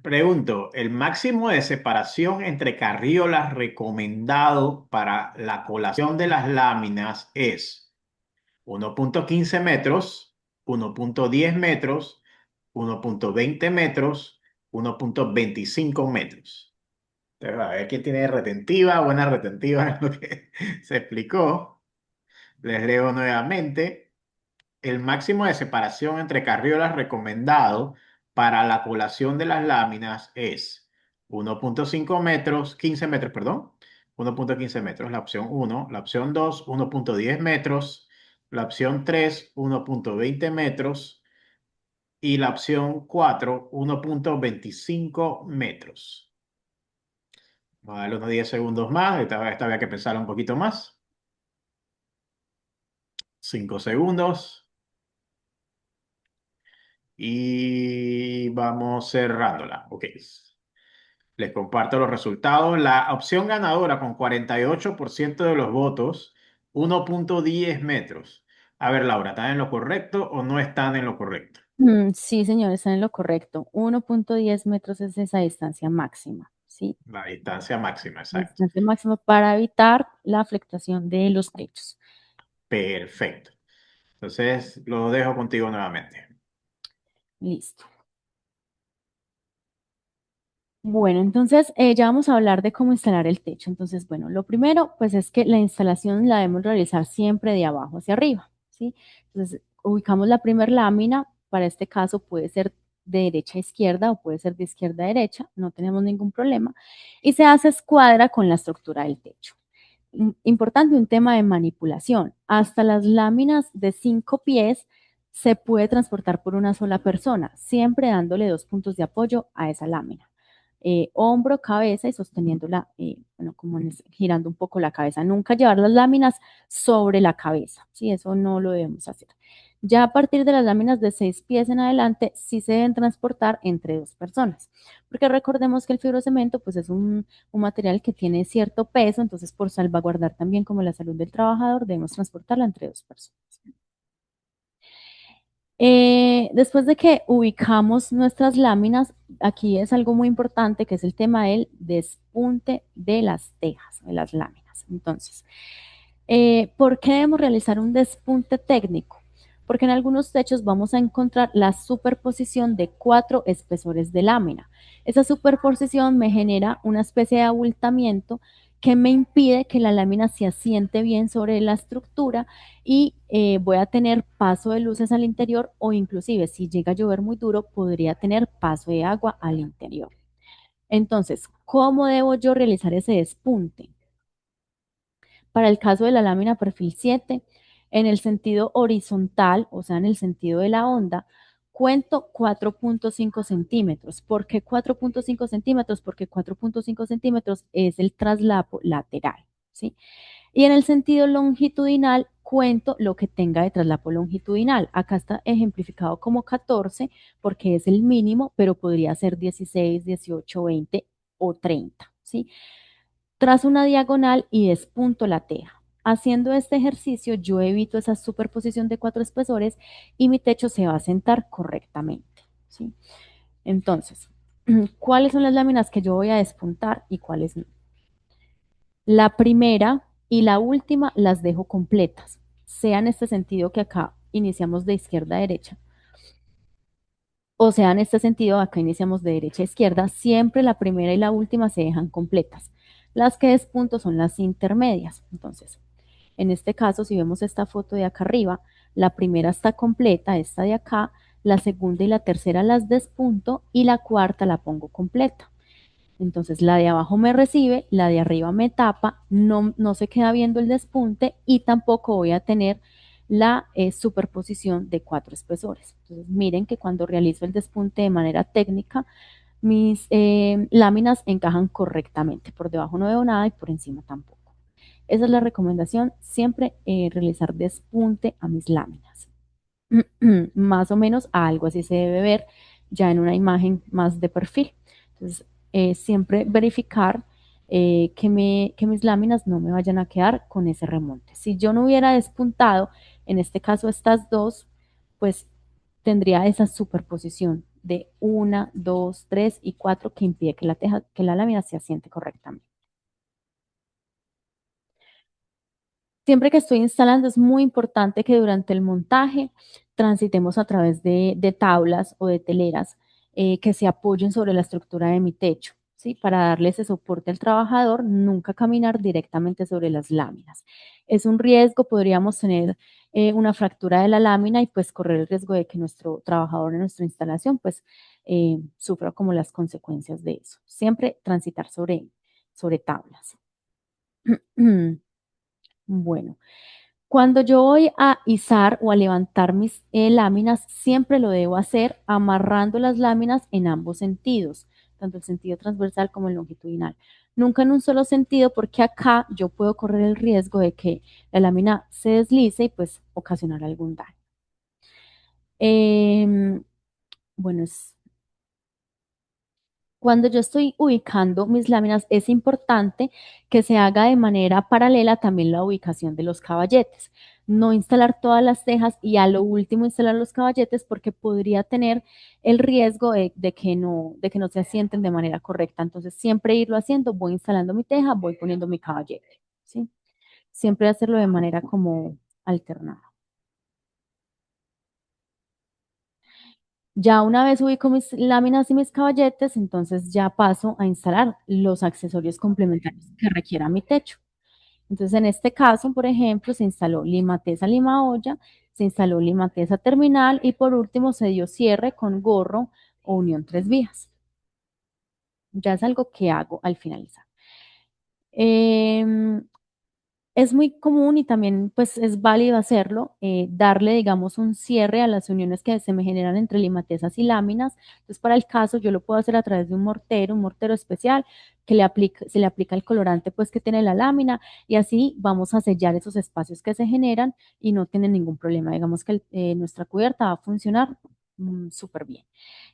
pregunto, ¿el máximo de separación entre carriolas recomendado para la colación de las láminas es 1,15 metros, 1,10 metros, 1,20 metros, 1,25 metros? Entonces, a ver quién tiene retentiva, buena retentiva en lo que se explicó. Les leo nuevamente. El máximo de separación entre carriolas recomendado para la colación de las láminas es 1,5 metros, 15 metros, perdón, 1,15 metros, la opción 1, la opción 2, 1,10 metros, la opción 3, 1,20 metros y la opción 4, 1,25 metros. Vamos a darle unos 10 segundos más, esta había que pensar un poquito más. 5 segundos. Y vamos cerrándola. Ok. Les comparto los resultados. La opción ganadora con 48% de los votos, 1,10 metros. A ver, Laura, ¿están en lo correcto o no están en lo correcto? Sí, señor, están en lo correcto. 1,10 metros es esa distancia máxima, ¿sí? La distancia máxima, La exacto. distancia máxima para evitar la fluctuación de los techos. Perfecto. Entonces, lo dejo contigo nuevamente. Listo. Bueno, entonces ya vamos a hablar de cómo instalar el techo. Entonces, bueno, lo primero, pues es que la instalación la debemos realizar siempre de abajo hacia arriba, ¿sí? Entonces, ubicamos la primera lámina, para este caso puede ser de derecha a izquierda o puede ser de izquierda a derecha, no tenemos ningún problema, y se hace escuadra con la estructura del techo. Importante un tema de manipulación. Hasta las láminas de 5 pies se puede transportar por una sola persona, siempre dándole 2 puntos de apoyo a esa lámina. Hombro, cabeza y sosteniéndola, bueno, girando un poco la cabeza. Nunca llevar las láminas sobre la cabeza, ¿sí? Eso no lo debemos hacer. Ya a partir de las láminas de 6 pies en adelante, sí se deben transportar entre 2 personas, porque recordemos que el fibrocemento, pues es un material que tiene cierto peso, entonces por salvaguardar también como la salud del trabajador, debemos transportarla entre 2 personas. Después de que ubicamos nuestras láminas, aquí es algo muy importante que es el tema del despunte de las tejas, de las láminas. Entonces, ¿por qué debemos realizar un despunte técnico? Porque en algunos techos vamos a encontrar la superposición de 4 espesores de lámina. Esa superposición me genera una especie de abultamiento que me impide que la lámina se asiente bien sobre la estructura y voy a tener paso de luces al interior o inclusive si llega a llover muy duro podría tener paso de agua al interior. Entonces, ¿cómo debo yo realizar ese despunte? Para el caso de la lámina perfil 7, en el sentido horizontal, o sea, en el sentido de la onda, cuento 4.5 centímetros. ¿Por qué 4.5 centímetros? Porque 4.5 centímetros es el traslapo lateral, ¿sí? Y en el sentido longitudinal, cuento lo que tenga de traslapo longitudinal. Acá está ejemplificado como 14 porque es el mínimo, pero podría ser 16, 18, 20 o 30, ¿sí? Trazo una diagonal y despunto la teja. Haciendo este ejercicio, yo evito esa superposición de 4 espesores y mi techo se va a sentar correctamente, ¿sí? Entonces, ¿cuáles son las láminas que yo voy a despuntar y cuáles no? La primera y la última las dejo completas, sea en este sentido que acá iniciamos de izquierda a derecha, o sea en este sentido acá iniciamos de derecha a izquierda, siempre la primera y la última se dejan completas. Las que despunto son las intermedias. Entonces, en este caso, si vemos esta foto de acá arriba, la primera está completa, esta de acá, la segunda y la tercera las despunto y la cuarta la pongo completa. Entonces la de abajo me recibe, la de arriba me tapa, no se queda viendo el despunte y tampoco voy a tener la superposición de 4 espesores. Entonces miren que cuando realizo el despunte de manera técnica, mis láminas encajan correctamente. Por debajo no veo nada y por encima tampoco. Esa es la recomendación, siempre realizar despunte a mis láminas. Más o menos algo así se debe ver ya en una imagen más de perfil. Entonces, siempre verificar que mis láminas no me vayan a quedar con ese remonte. Si yo no hubiera despuntado, en este caso estas dos, pues tendría esa superposición de 1, 2, 3 y 4 que impide que la lámina se asiente correctamente. Siempre que estoy instalando es muy importante que durante el montaje transitemos a través de tablas o de teleras que se apoyen sobre la estructura de mi techo, ¿sí? Para darle ese soporte al trabajador, nunca caminar directamente sobre las láminas. Es un riesgo, podríamos tener una fractura de la lámina y pues correr el riesgo de que nuestro trabajador en nuestra instalación pues sufra como las consecuencias de eso. Siempre transitar sobre tablas. Bueno, cuando yo voy a izar o a levantar mis láminas, siempre lo debo hacer amarrando las láminas en ambos sentidos, tanto el sentido transversal como el longitudinal. Nunca en un solo sentido, porque acá yo puedo correr el riesgo de que la lámina se deslice y pues ocasionar algún daño. Bueno, cuando yo estoy ubicando mis láminas, es importante que se haga de manera paralela también la ubicación de los caballetes. No instalar todas las tejas y a lo último instalar los caballetes porque podría tener el riesgo de que no se asienten de manera correcta. Entonces, siempre irlo haciendo, voy instalando mi teja, voy poniendo mi caballete, ¿sí? Siempre hacerlo de manera como alternada. Ya una vez ubico mis láminas y mis caballetes, entonces ya paso a instalar los accesorios complementarios que requiera mi techo. Entonces, en este caso, por ejemplo, se instaló limateza lima olla, se instaló limateza terminal y por último se dio cierre con gorro o unión 3 vías. Ya es algo que hago al finalizar. Em, es muy común y también pues es válido hacerlo, darle digamos un cierre a las uniones que se me generan entre limatezas y láminas. Entonces para el caso yo lo puedo hacer a través de un mortero especial que se le aplica el colorante pues que tiene la lámina y así vamos a sellar esos espacios que se generan y no tiene ningún problema. Digamos que nuestra cubierta va a funcionar súper bien.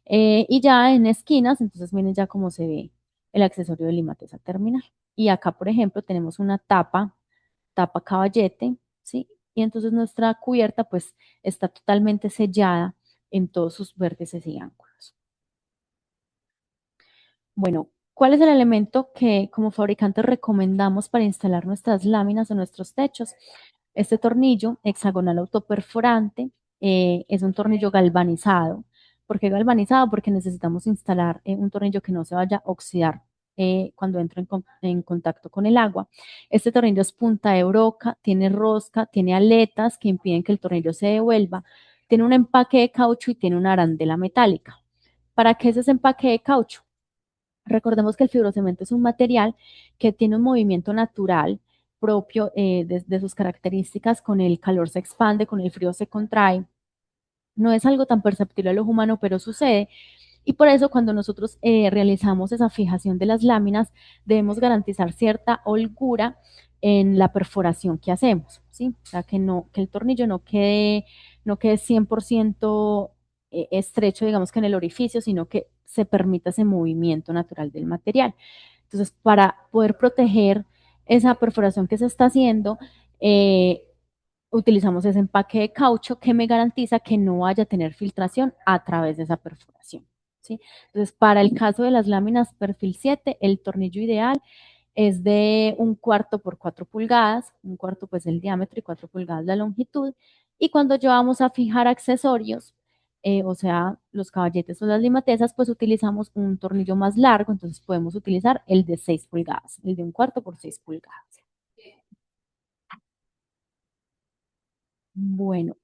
Y ya en esquinas, entonces miren ya cómo se ve el accesorio de limateza terminal. Y acá, por ejemplo, tenemos una tapa caballete, ¿sí? Y entonces nuestra cubierta pues está totalmente sellada en todos sus vértices y ángulos. Bueno, ¿cuál es el elemento que como fabricantes recomendamos para instalar nuestras láminas o nuestros techos? Este tornillo hexagonal autoperforante es un tornillo galvanizado. ¿Por qué galvanizado? Porque necesitamos instalar un tornillo que no se vaya a oxidar cuando entre en contacto con el agua. Este tornillo es punta de broca, tiene rosca, tiene aletas que impiden que el tornillo se devuelva, tiene un empaque de caucho y tiene una arandela metálica. ¿Para qué es ese empaque de caucho? Recordemos que el fibrocemento es un material que tiene un movimiento natural propio de sus características, con el calor se expande, con el frío se contrae. No es algo tan perceptible al ojo humano, pero sucede. Y por eso cuando nosotros realizamos esa fijación de las láminas, debemos garantizar cierta holgura en la perforación que hacemos, ¿sí? O sea, que el tornillo no quede 100% estrecho, digamos que en el orificio, sino que se permita ese movimiento natural del material. Entonces, para poder proteger esa perforación que se está haciendo, eh, utilizamos ese empaque de caucho que me garantiza que no vaya a tener filtración a través de esa perforación, ¿sí? Entonces, para el caso de las láminas perfil 7, el tornillo ideal es de 1/4 por 4 pulgadas, 1/4 pues el diámetro y 4 pulgadas la longitud. Y cuando ya vamos a fijar accesorios, o sea, los caballetes o las limatezas, pues utilizamos un tornillo más largo, entonces podemos utilizar el de 6 pulgadas, el de 1/4 por 6 pulgadas. Bueno,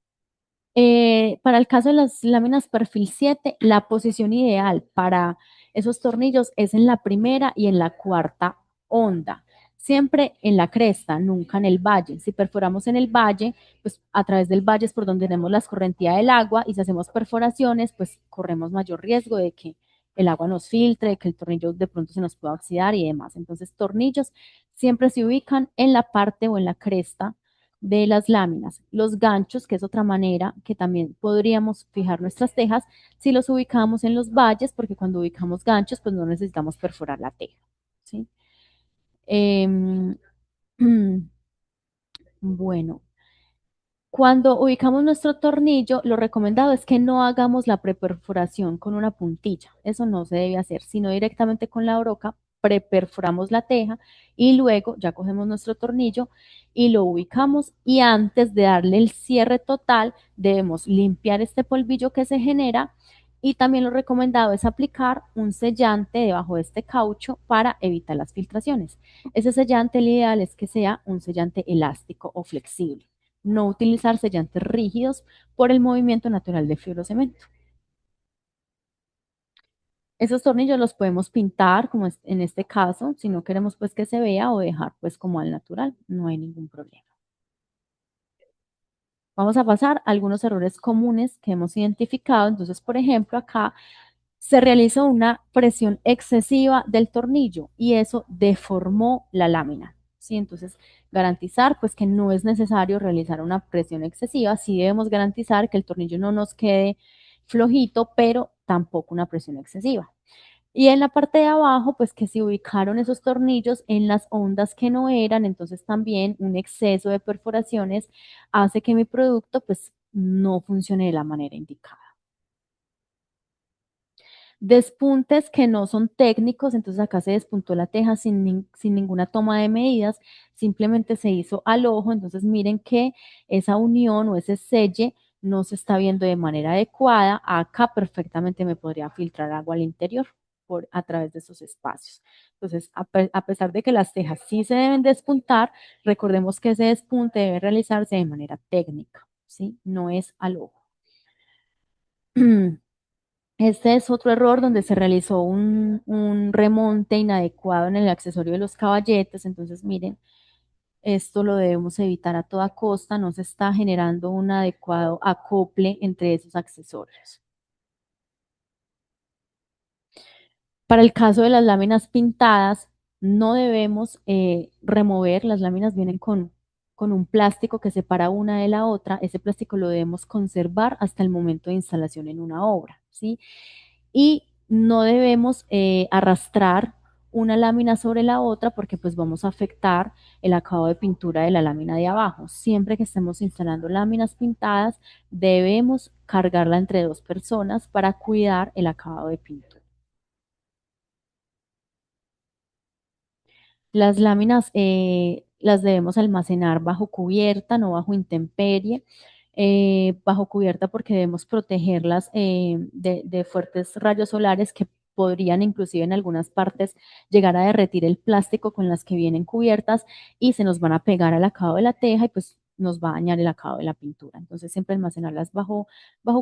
para el caso de las láminas perfil 7, la posición ideal para esos tornillos es en la primera y en la cuarta onda. Siempre en la cresta, nunca en el valle. Si perforamos en el valle, pues a través del valle es por donde tenemos la escorrentía del agua, y si hacemos perforaciones, pues corremos mayor riesgo de que el agua nos filtre, de que el tornillo de pronto se nos pueda oxidar y demás. Entonces, tornillos siempre se ubican en la parte o en la cresta de las láminas. Los ganchos, que es otra manera que también podríamos fijar nuestras tejas, si los ubicamos en los valles, porque cuando ubicamos ganchos, pues no necesitamos perforar la teja, ¿sí? Eh, bueno, cuando ubicamos nuestro tornillo, lo recomendado es que no hagamos la preperforación con una puntilla. Eso no se debe hacer, sino directamente con la broca preperforamos la teja y luego ya cogemos nuestro tornillo y lo ubicamos, y antes de darle el cierre total debemos limpiar este polvillo que se genera, y también lo recomendado es aplicar un sellante debajo de este caucho para evitar las filtraciones. Ese sellante, el ideal es que sea un sellante elástico o flexible, no utilizar sellantes rígidos por el movimiento natural del fibrocemento. Esos tornillos los podemos pintar, como en este caso, si no queremos pues que se vea, o dejar pues como al natural, no hay ningún problema. Vamos a pasar a algunos errores comunes que hemos identificado. Entonces, por ejemplo, acá se realizó una presión excesiva del tornillo y eso deformó la lámina, ¿sí? Entonces, garantizar pues que no es necesario realizar una presión excesiva. Sí debemos garantizar que el tornillo no nos quede flojito, pero tampoco una presión excesiva. Y en la parte de abajo, pues que se ubicaron esos tornillos en las ondas que no eran, entonces también un exceso de perforaciones hace que mi producto pues no funcione de la manera indicada. Despuntes que no son técnicos, entonces acá se despuntó la teja sin ninguna toma de medidas, simplemente se hizo al ojo. Entonces miren que esa unión o ese selle no se está viendo de manera adecuada. Acá perfectamente me podría filtrar agua al interior a través de esos espacios. Entonces, a pesar de que las tejas sí se deben despuntar, recordemos que ese despunte debe realizarse de manera técnica, ¿sí? No es al ojo. Este es otro error donde se realizó un remonte inadecuado en el accesorio de los caballetes. Entonces, miren, esto lo debemos evitar a toda costa. No se está generando un adecuado acople entre esos accesorios. Para el caso de las láminas pintadas, no debemos remover. Las láminas vienen con un plástico que separa una de la otra. Ese plástico lo debemos conservar hasta el momento de instalación en una obra, ¿sí? Y no debemos arrastrar una lámina sobre la otra porque pues vamos a afectar el acabado de pintura de la lámina de abajo. Siempre que estemos instalando láminas pintadas, debemos cargarla entre dos personas para cuidar el acabado de pintura. Las láminas las debemos almacenar bajo cubierta, no bajo intemperie. Bajo cubierta porque debemos protegerlas de fuertes rayos solares que podrían inclusive en algunas partes llegar a derretir el plástico con las que vienen cubiertas y se nos van a pegar al acabado de la teja y pues nos va a dañar el acabado de la pintura. Entonces siempre almacenarlas bajo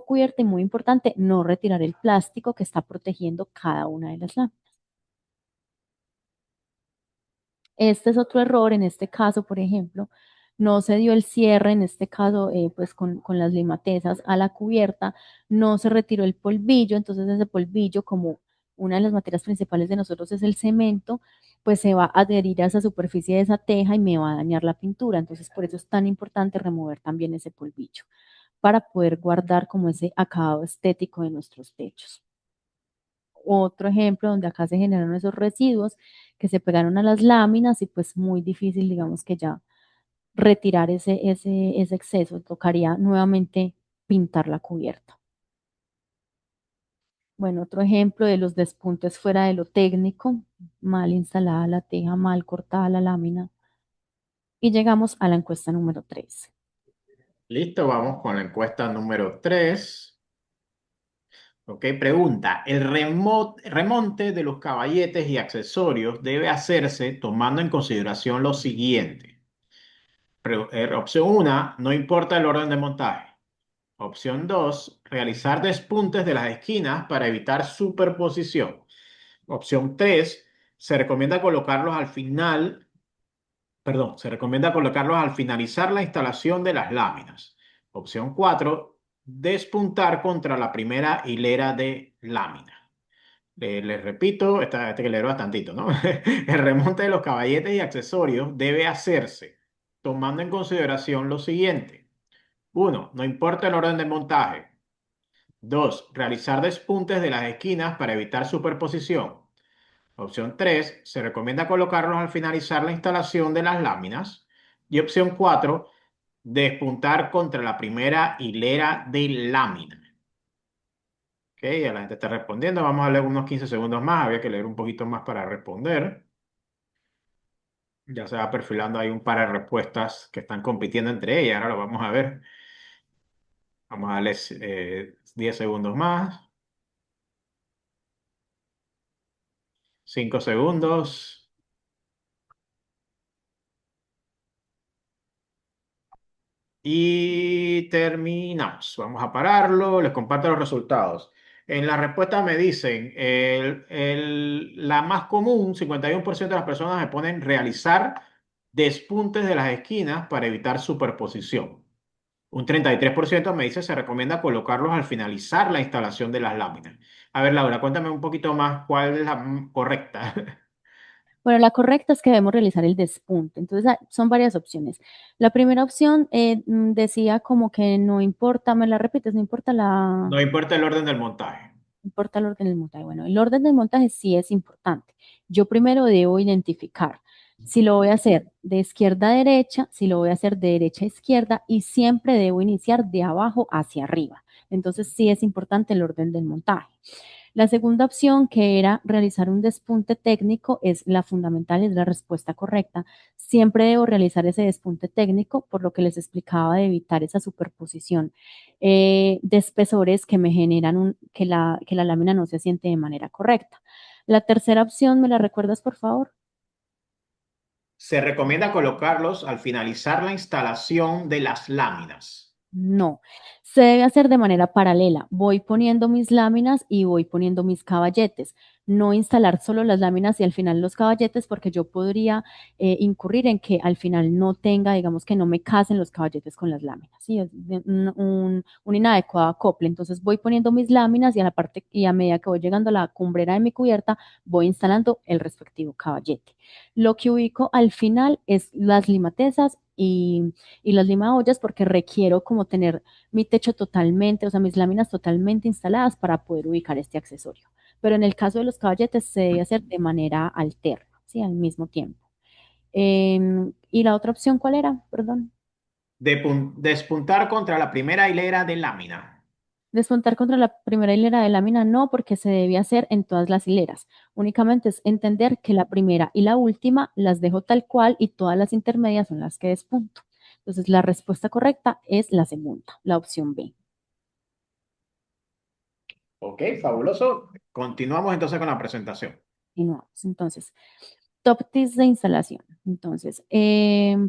cubierta y muy importante, no retirar el plástico que está protegiendo cada una de las láminas. Este es otro error, en este caso, por ejemplo, no se dio el cierre, en este caso, pues con las limatezas a la cubierta, no se retiró el polvillo, entonces ese polvillo, como una de las materias principales de nosotros es el cemento, pues se va a adherir a esa superficie de esa teja y me va a dañar la pintura. Entonces, por eso es tan importante remover también ese polvillo, para poder guardar como ese acabado estético de nuestros techos. Otro ejemplo donde acá se generaron esos residuos que se pegaron a las láminas y pues muy difícil, digamos que ya retirar ese exceso, tocaría nuevamente pintar la cubierta. Bueno, otro ejemplo de los despuntes fuera de lo técnico, mal instalada la teja, mal cortada la lámina. Y llegamos a la encuesta número 3. Listo, vamos con la encuesta número 3. Ok, pregunta. El remonte de los caballetes y accesorios debe hacerse tomando en consideración lo siguiente. Opción 1, no importa el orden de montaje. Opción 2, realizar despuntes de las esquinas para evitar superposición. Opción 3, se recomienda colocarlos al final, perdón, se recomienda colocarlos al finalizar la instalación de las láminas. Opción 4, despuntar contra la primera hilera de láminas. Les repito, este que leer bastantito, ¿no? El remonte de los caballetes y accesorios debe hacerse tomando en consideración lo siguiente. 1, no importa el orden de montaje. 2, realizar despuntes de las esquinas para evitar superposición. Opción 3, se recomienda colocarlos al finalizar la instalación de las láminas. Y opción 4, despuntar contra la primera hilera de lámina. Ok, ya la gente está respondiendo. Vamos a leer unos 15 segundos más. Había que leer un poquito más para responder. Ya se va perfilando ahí un par de respuestas que están compitiendo entre ellas. Ahora lo vamos a ver. Vamos a darle 10 segundos más. 5 segundos. Y terminamos. Vamos a pararlo. Les comparto los resultados. En la respuesta me dicen, la más común, 51% de las personas me ponen realizar despuntes de las esquinas para evitar superposición. Un 33% me dice se recomienda colocarlos al finalizar la instalación de las láminas. A ver, Laura, cuéntame un poquito más cuál es la correcta. Bueno, la correcta es que debemos realizar el despunte. Entonces, son varias opciones. La primera opción decía como que no importa, me la repites, no importa No importa el orden del montaje. no importa el orden del montaje. Bueno, el orden del montaje sí es importante. Yo primero debo identificar si lo voy a hacer de izquierda a derecha, si lo voy a hacer de derecha a izquierda y siempre debo iniciar de abajo hacia arriba. Entonces sí es importante el orden del montaje. La segunda opción, que era realizar un despunte técnico, es la fundamental, es la respuesta correcta. Siempre debo realizar ese despunte técnico, por lo que les explicaba de evitar esa superposición de espesores que me generan que la lámina no se asiente de manera correcta. La tercera opción, ¿me la recuerdas, por favor? Se recomienda colocarlos al finalizar la instalación de las láminas. No, se debe hacer de manera paralela. Voy poniendo mis láminas y voy poniendo mis caballetes. No instalar solo las láminas y al final los caballetes porque yo podría incurrir en que al final no tenga, digamos que no me casen los caballetes con las láminas. ¿Sí? Es un inadecuado acople. Entonces voy poniendo mis láminas y a la parte y a medida que voy llegando a la cumbrera de mi cubierta voy instalando el respectivo caballete. Lo que ubico al final es las limatezas y las lima ollas porque requiero como tener mi techo totalmente, o sea, mis láminas totalmente instaladas para poder ubicar este accesorio. pero en el caso de los caballetes se debe hacer de manera alterna, ¿sí? Al mismo tiempo. ¿Y la otra opción cuál era? Perdón. Despuntar contra la primera hilera de lámina. Despuntar contra la primera hilera de lámina no, porque se debe hacer en todas las hileras. Únicamente es entender que la primera y la última las dejo tal cual y todas las intermedias son las que despunto. Entonces, la respuesta correcta es la segunda, la opción B. Ok, fabuloso. Continuamos entonces con la presentación. Continuamos. Entonces, top tips de instalación. Entonces,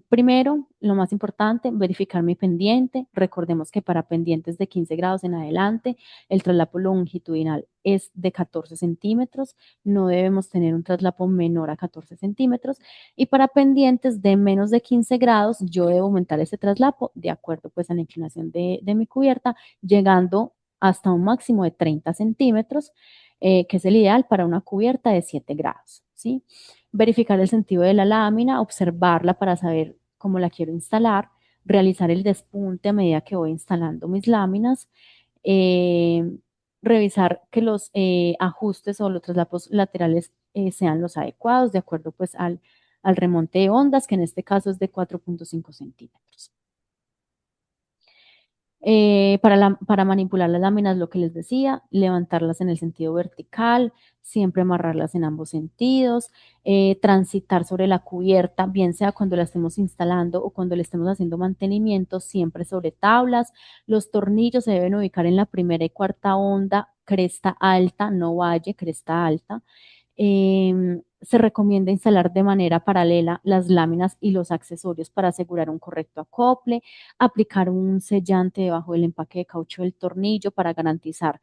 primero, lo más importante, verificar mi pendiente. Recordemos que para pendientes de 15 grados en adelante, el traslapo longitudinal es de 14 centímetros. No debemos tener un traslapo menor a 14 centímetros. Y para pendientes de menos de 15 grados, yo debo aumentar ese traslapo de acuerdo pues a la inclinación de mi cubierta, llegando hasta un máximo de 30 centímetros, que es el ideal para una cubierta de 7 grados, ¿sí? Verificar el sentido de la lámina, observarla para saber cómo la quiero instalar, realizar el despunte a medida que voy instalando mis láminas, eh, revisar que los ajustes o los traslapos laterales sean los adecuados de acuerdo pues al remonte de ondas, que en este caso es de 4.5 centímetros. Para manipular las láminas, lo que les decía, levantarlas en el sentido vertical, siempre amarrarlas en ambos sentidos, transitar sobre la cubierta, bien sea cuando la estemos instalando o cuando le estemos haciendo mantenimiento, siempre sobre tablas. Los tornillos se deben ubicar en la primera y cuarta onda, cresta alta, no valle, cresta alta. Se recomienda instalar de manera paralela las láminas y los accesorios para asegurar un correcto acople, aplicar un sellante debajo del empaque de caucho del tornillo para garantizar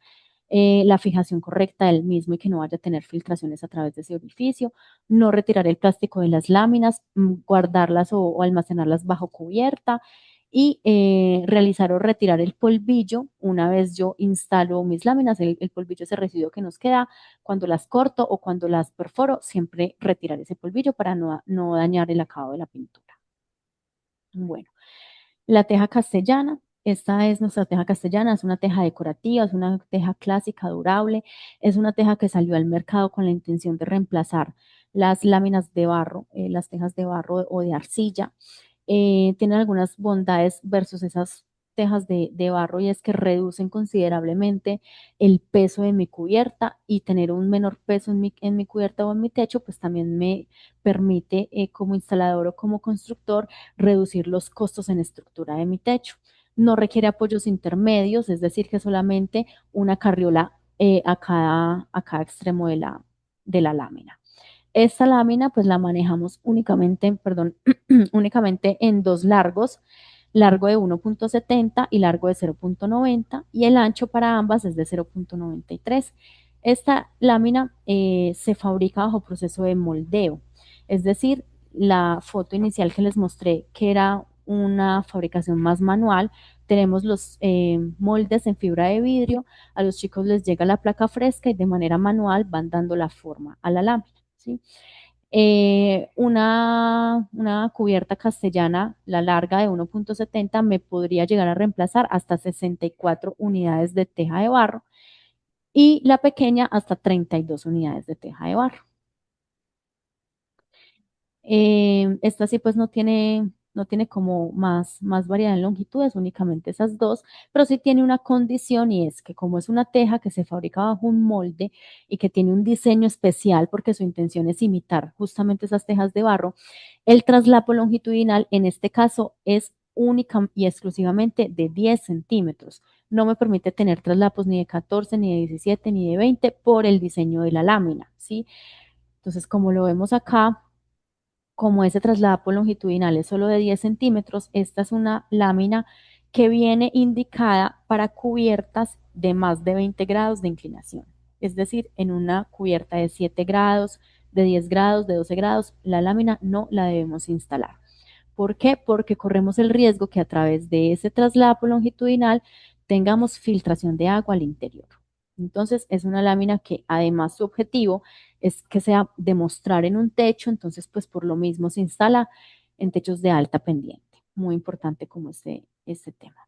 la fijación correcta del mismo y que no vaya a tener filtraciones a través de ese orificio, no retirar el plástico de las láminas, guardarlas o almacenarlas bajo cubierta y realizar o retirar el polvillo una vez yo instalo mis láminas, el polvillo, ese residuo que nos queda cuando las corto o cuando las perforo, siempre retirar ese polvillo para no dañar el acabado de la pintura. Bueno, la teja castellana. Esta es nuestra teja castellana, es una teja decorativa, es una teja clásica, durable, es una teja que salió al mercado con la intención de reemplazar las láminas de barro, las tejas de barro o de arcilla. Tienen algunas bondades versus esas tejas de barro y es que reducen considerablemente el peso de mi cubierta y tener un menor peso en mi cubierta o en mi techo, pues también me permite como instalador o como constructor reducir los costos en estructura de mi techo. No requiere apoyos intermedios, es decir, que solamente una carriola a cada extremo de la lámina. Esta lámina pues la manejamos únicamente, perdón, únicamente en dos largos, largo de 1.70 y largo de 0.90 y el ancho para ambas es de 0.93. Esta lámina se fabrica bajo proceso de moldeo, es decir, la foto inicial que les mostré, que era una fabricación más manual, tenemos los moldes en fibra de vidrio, a los chicos les llega la placa fresca y de manera manual van dando la forma a la lámina, ¿sí? Una cubierta castellana, la larga de 1.70, me podría llegar a reemplazar hasta 64 unidades de teja de barro y la pequeña hasta 32 unidades de teja de barro. Esta sí pues no tiene como más variedad en longitudes, únicamente esas dos, pero sí tiene una condición y es que como es una teja que se fabrica bajo un molde y que tiene un diseño especial porque su intención es imitar justamente esas tejas de barro, el traslapo longitudinal en este caso es única y exclusivamente de 10 centímetros. No me permite tener traslapos ni de 14, ni de 17, ni de 20 por el diseño de la lámina, ¿sí? Entonces, como lo vemos acá, como ese traslado longitudinal es solo de 10 centímetros, esta es una lámina que viene indicada para cubiertas de más de 20 grados de inclinación. Es decir, en una cubierta de 7 grados, de 10 grados, de 12 grados, la lámina no la debemos instalar. ¿Por qué? Porque corremos el riesgo que a través de ese traslado longitudinal tengamos filtración de agua al interior. Entonces, es una lámina que además su objetivo es que sea demostrar en un techo, entonces pues por lo mismo se instala en techos de alta pendiente. Muy importante como este tema.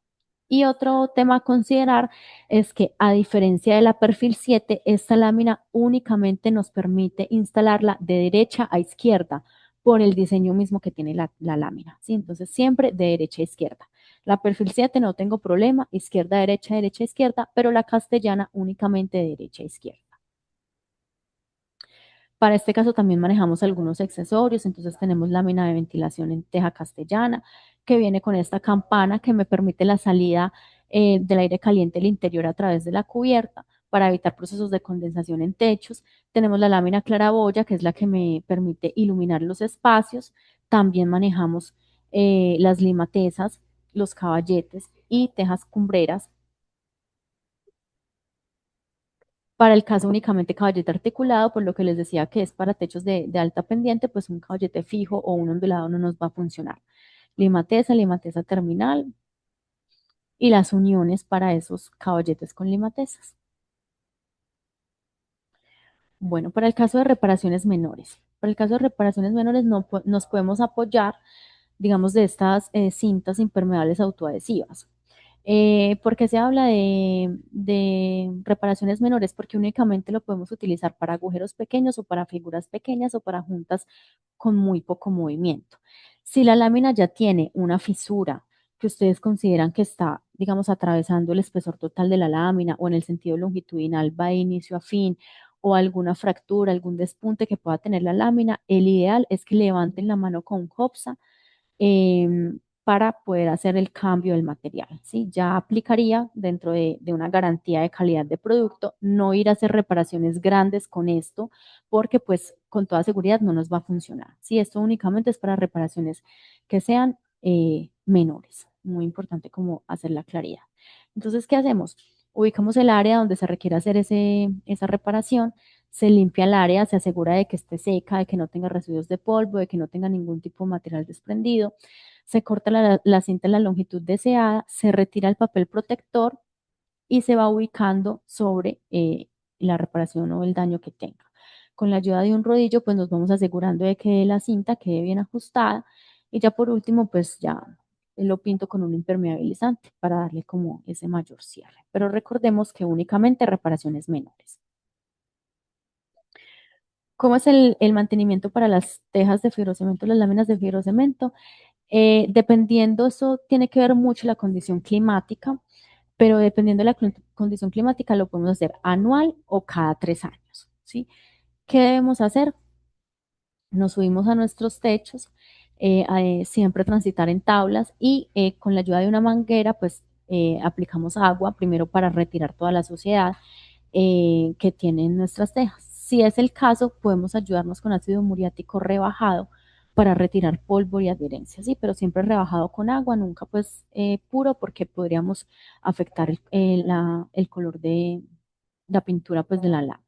Y otro tema a considerar es que a diferencia de la perfil 7, esta lámina únicamente nos permite instalarla de derecha a izquierda por el diseño mismo que tiene la lámina, ¿sí? Entonces siempre de derecha a izquierda. La perfil 7 no tengo problema, izquierda, derecha, izquierda, pero la castellana únicamente de derecha a izquierda. Para este caso también manejamos algunos accesorios, entonces tenemos lámina de ventilación en teja castellana que viene con esta campana que me permite la salida del aire caliente al interior a través de la cubierta para evitar procesos de condensación en techos. Tenemos la lámina claraboya, que es la que me permite iluminar los espacios. También manejamos las limatesas, los caballetes y tejas cumbreras. Para el caso únicamente caballete articulado, por lo que les decía que es para techos de alta pendiente, pues un caballete fijo o un ondulado no nos va a funcionar. Limatesa terminal y las uniones para esos caballetes con limatesas. Bueno, para el caso de reparaciones menores. Para el caso de reparaciones menores nos podemos apoyar, digamos, de estas cintas impermeables autoadhesivas. ¿Por qué se habla de reparaciones menores? Porque únicamente lo podemos utilizar para agujeros pequeños o para figuras pequeñas o para juntas con muy poco movimiento. Si la lámina ya tiene una fisura que ustedes consideran que está, digamos, atravesando el espesor total de la lámina o en el sentido longitudinal va de inicio a fin o alguna fractura, algún despunte que pueda tener la lámina, el ideal es que levanten la mano con copsa para poder hacer el cambio del material, ¿sí? Ya aplicaría dentro de una garantía de calidad de producto, no ir a hacer reparaciones grandes con esto, porque pues con toda seguridad no nos va a funcionar, ¿sí? Esto únicamente es para reparaciones que sean menores, muy importante como hacer la claridad. Entonces, ¿qué hacemos? Ubicamos el área donde se requiere hacer esa reparación, se limpia el área, se asegura de que esté seca, de que no tenga residuos de polvo, de que no tenga ningún tipo de material desprendido, se corta la cinta en la longitud deseada, se retira el papel protector y se va ubicando sobre la reparación o el daño que tenga. Con la ayuda de un rodillo, pues nos vamos asegurando de que la cinta quede bien ajustada y ya por último, pues ya lo pinto con un impermeabilizante para darle como ese mayor cierre. Pero recordemos que únicamente reparaciones menores. ¿Cómo es el mantenimiento para las tejas de fibrocemento, las láminas de fibrocemento? Dependiendo, eso tiene que ver mucho la condición climática, pero dependiendo de la condición climática lo podemos hacer anual o cada 3 años, ¿sí? ¿Qué debemos hacer? Nos subimos a nuestros techos, siempre transitar en tablas y con la ayuda de una manguera, pues aplicamos agua primero para retirar toda la suciedad que tienen nuestras tejas. Si es el caso, podemos ayudarnos con ácido muriático rebajado para retirar polvo y adherencia, sí, pero siempre rebajado con agua, nunca pues puro porque podríamos afectar el color de la pintura pues de la lámina.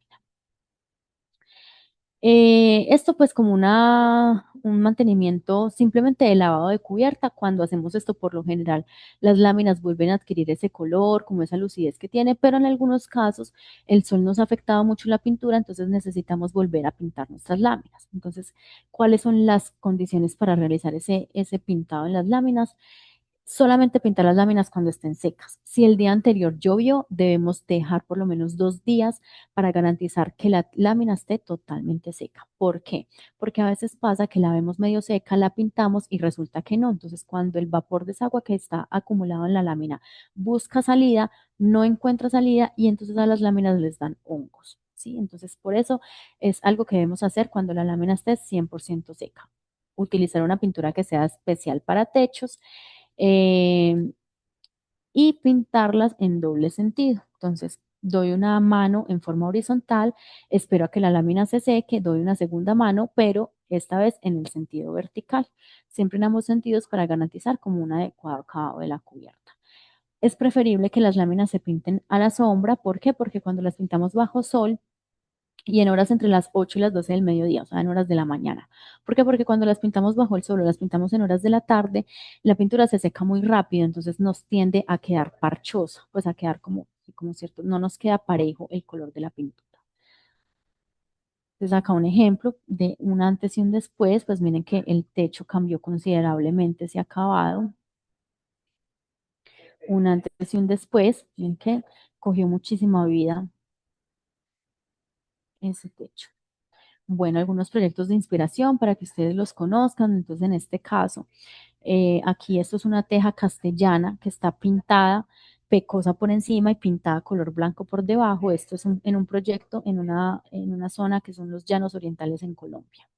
Esto pues como un mantenimiento simplemente de lavado de cubierta. Cuando hacemos esto por lo general las láminas vuelven a adquirir ese color, como esa lucidez que tiene, pero en algunos casos el sol nos ha afectado mucho la pintura, entonces necesitamos volver a pintar nuestras láminas. Entonces, ¿cuáles son las condiciones para realizar ese pintado en las láminas? Solamente pintar las láminas cuando estén secas. Si el día anterior llovió, debemos dejar por lo menos 2 días para garantizar que la lámina esté totalmente seca. ¿Por qué? Porque a veces pasa que la vemos medio seca, la pintamos y resulta que no. Entonces, cuando el vapor de esa agua que está acumulado en la lámina busca salida, no encuentra salida y entonces a las láminas les dan hongos. ¿Sí? Entonces, por eso es algo que debemos hacer cuando la lámina esté 100% seca. Utilizar una pintura que sea especial para techos eh, y pintarlas en doble sentido. Entonces, doy una mano en forma horizontal, espero a que la lámina se seque, doy una segunda mano, pero esta vez en el sentido vertical, siempre en ambos sentidos para garantizar como un adecuado acabado de la cubierta. Es preferible que las láminas se pinten a la sombra. ¿Por qué? Porque cuando las pintamos bajo sol, y en horas entre las 8 y las 12 del mediodía, o sea, en horas de la mañana. ¿Por qué? Porque cuando las pintamos bajo el sol o las pintamos en horas de la tarde, la pintura se seca muy rápido, entonces nos tiende a quedar parchosa, pues a quedar como cierto, no nos queda parejo el color de la pintura. Entonces acá un ejemplo de un antes y un después, pues miren que el techo cambió considerablemente ese acabado. un antes y un después, en que cogió muchísima vida ese techo. Bueno, algunos proyectos de inspiración para que ustedes los conozcan. Entonces, en este caso, aquí esto es una teja castellana que está pintada pecosa por encima y pintada color blanco por debajo. Esto es en un proyecto en una zona que son los Llanos Orientales en Colombia.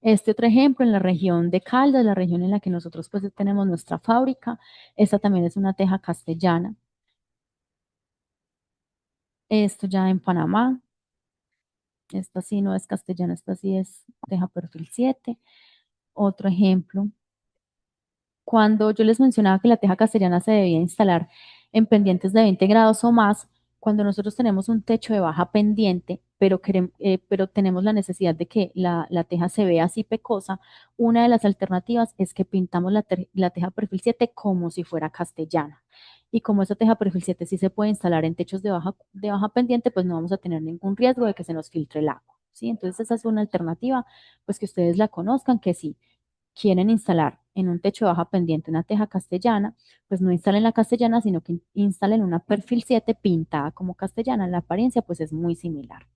Este otro ejemplo en la región de Caldas, la región en la que nosotros pues tenemos nuestra fábrica. Esta también es una teja castellana. Esto ya en Panamá. Esta sí no es castellana, esta sí es teja perfil 7. Otro ejemplo. Cuando yo les mencionaba que la teja castellana se debía instalar en pendientes de 20 grados o más, cuando nosotros tenemos un techo de baja pendiente, pero tenemos la necesidad de que la teja se vea así pecosa, una de las alternativas es que pintamos la teja perfil 7 como si fuera castellana. Y como esa teja perfil 7 sí se puede instalar en techos de baja pendiente, pues no vamos a tener ningún riesgo de que se nos filtre el agua. ¿Sí? Entonces esa es una alternativa, pues que ustedes la conozcan, que sí quieren instalar en un techo de baja pendiente una teja castellana, pues no instalen la castellana, sino que instalen una perfil 7 pintada como castellana. La apariencia pues es muy similar.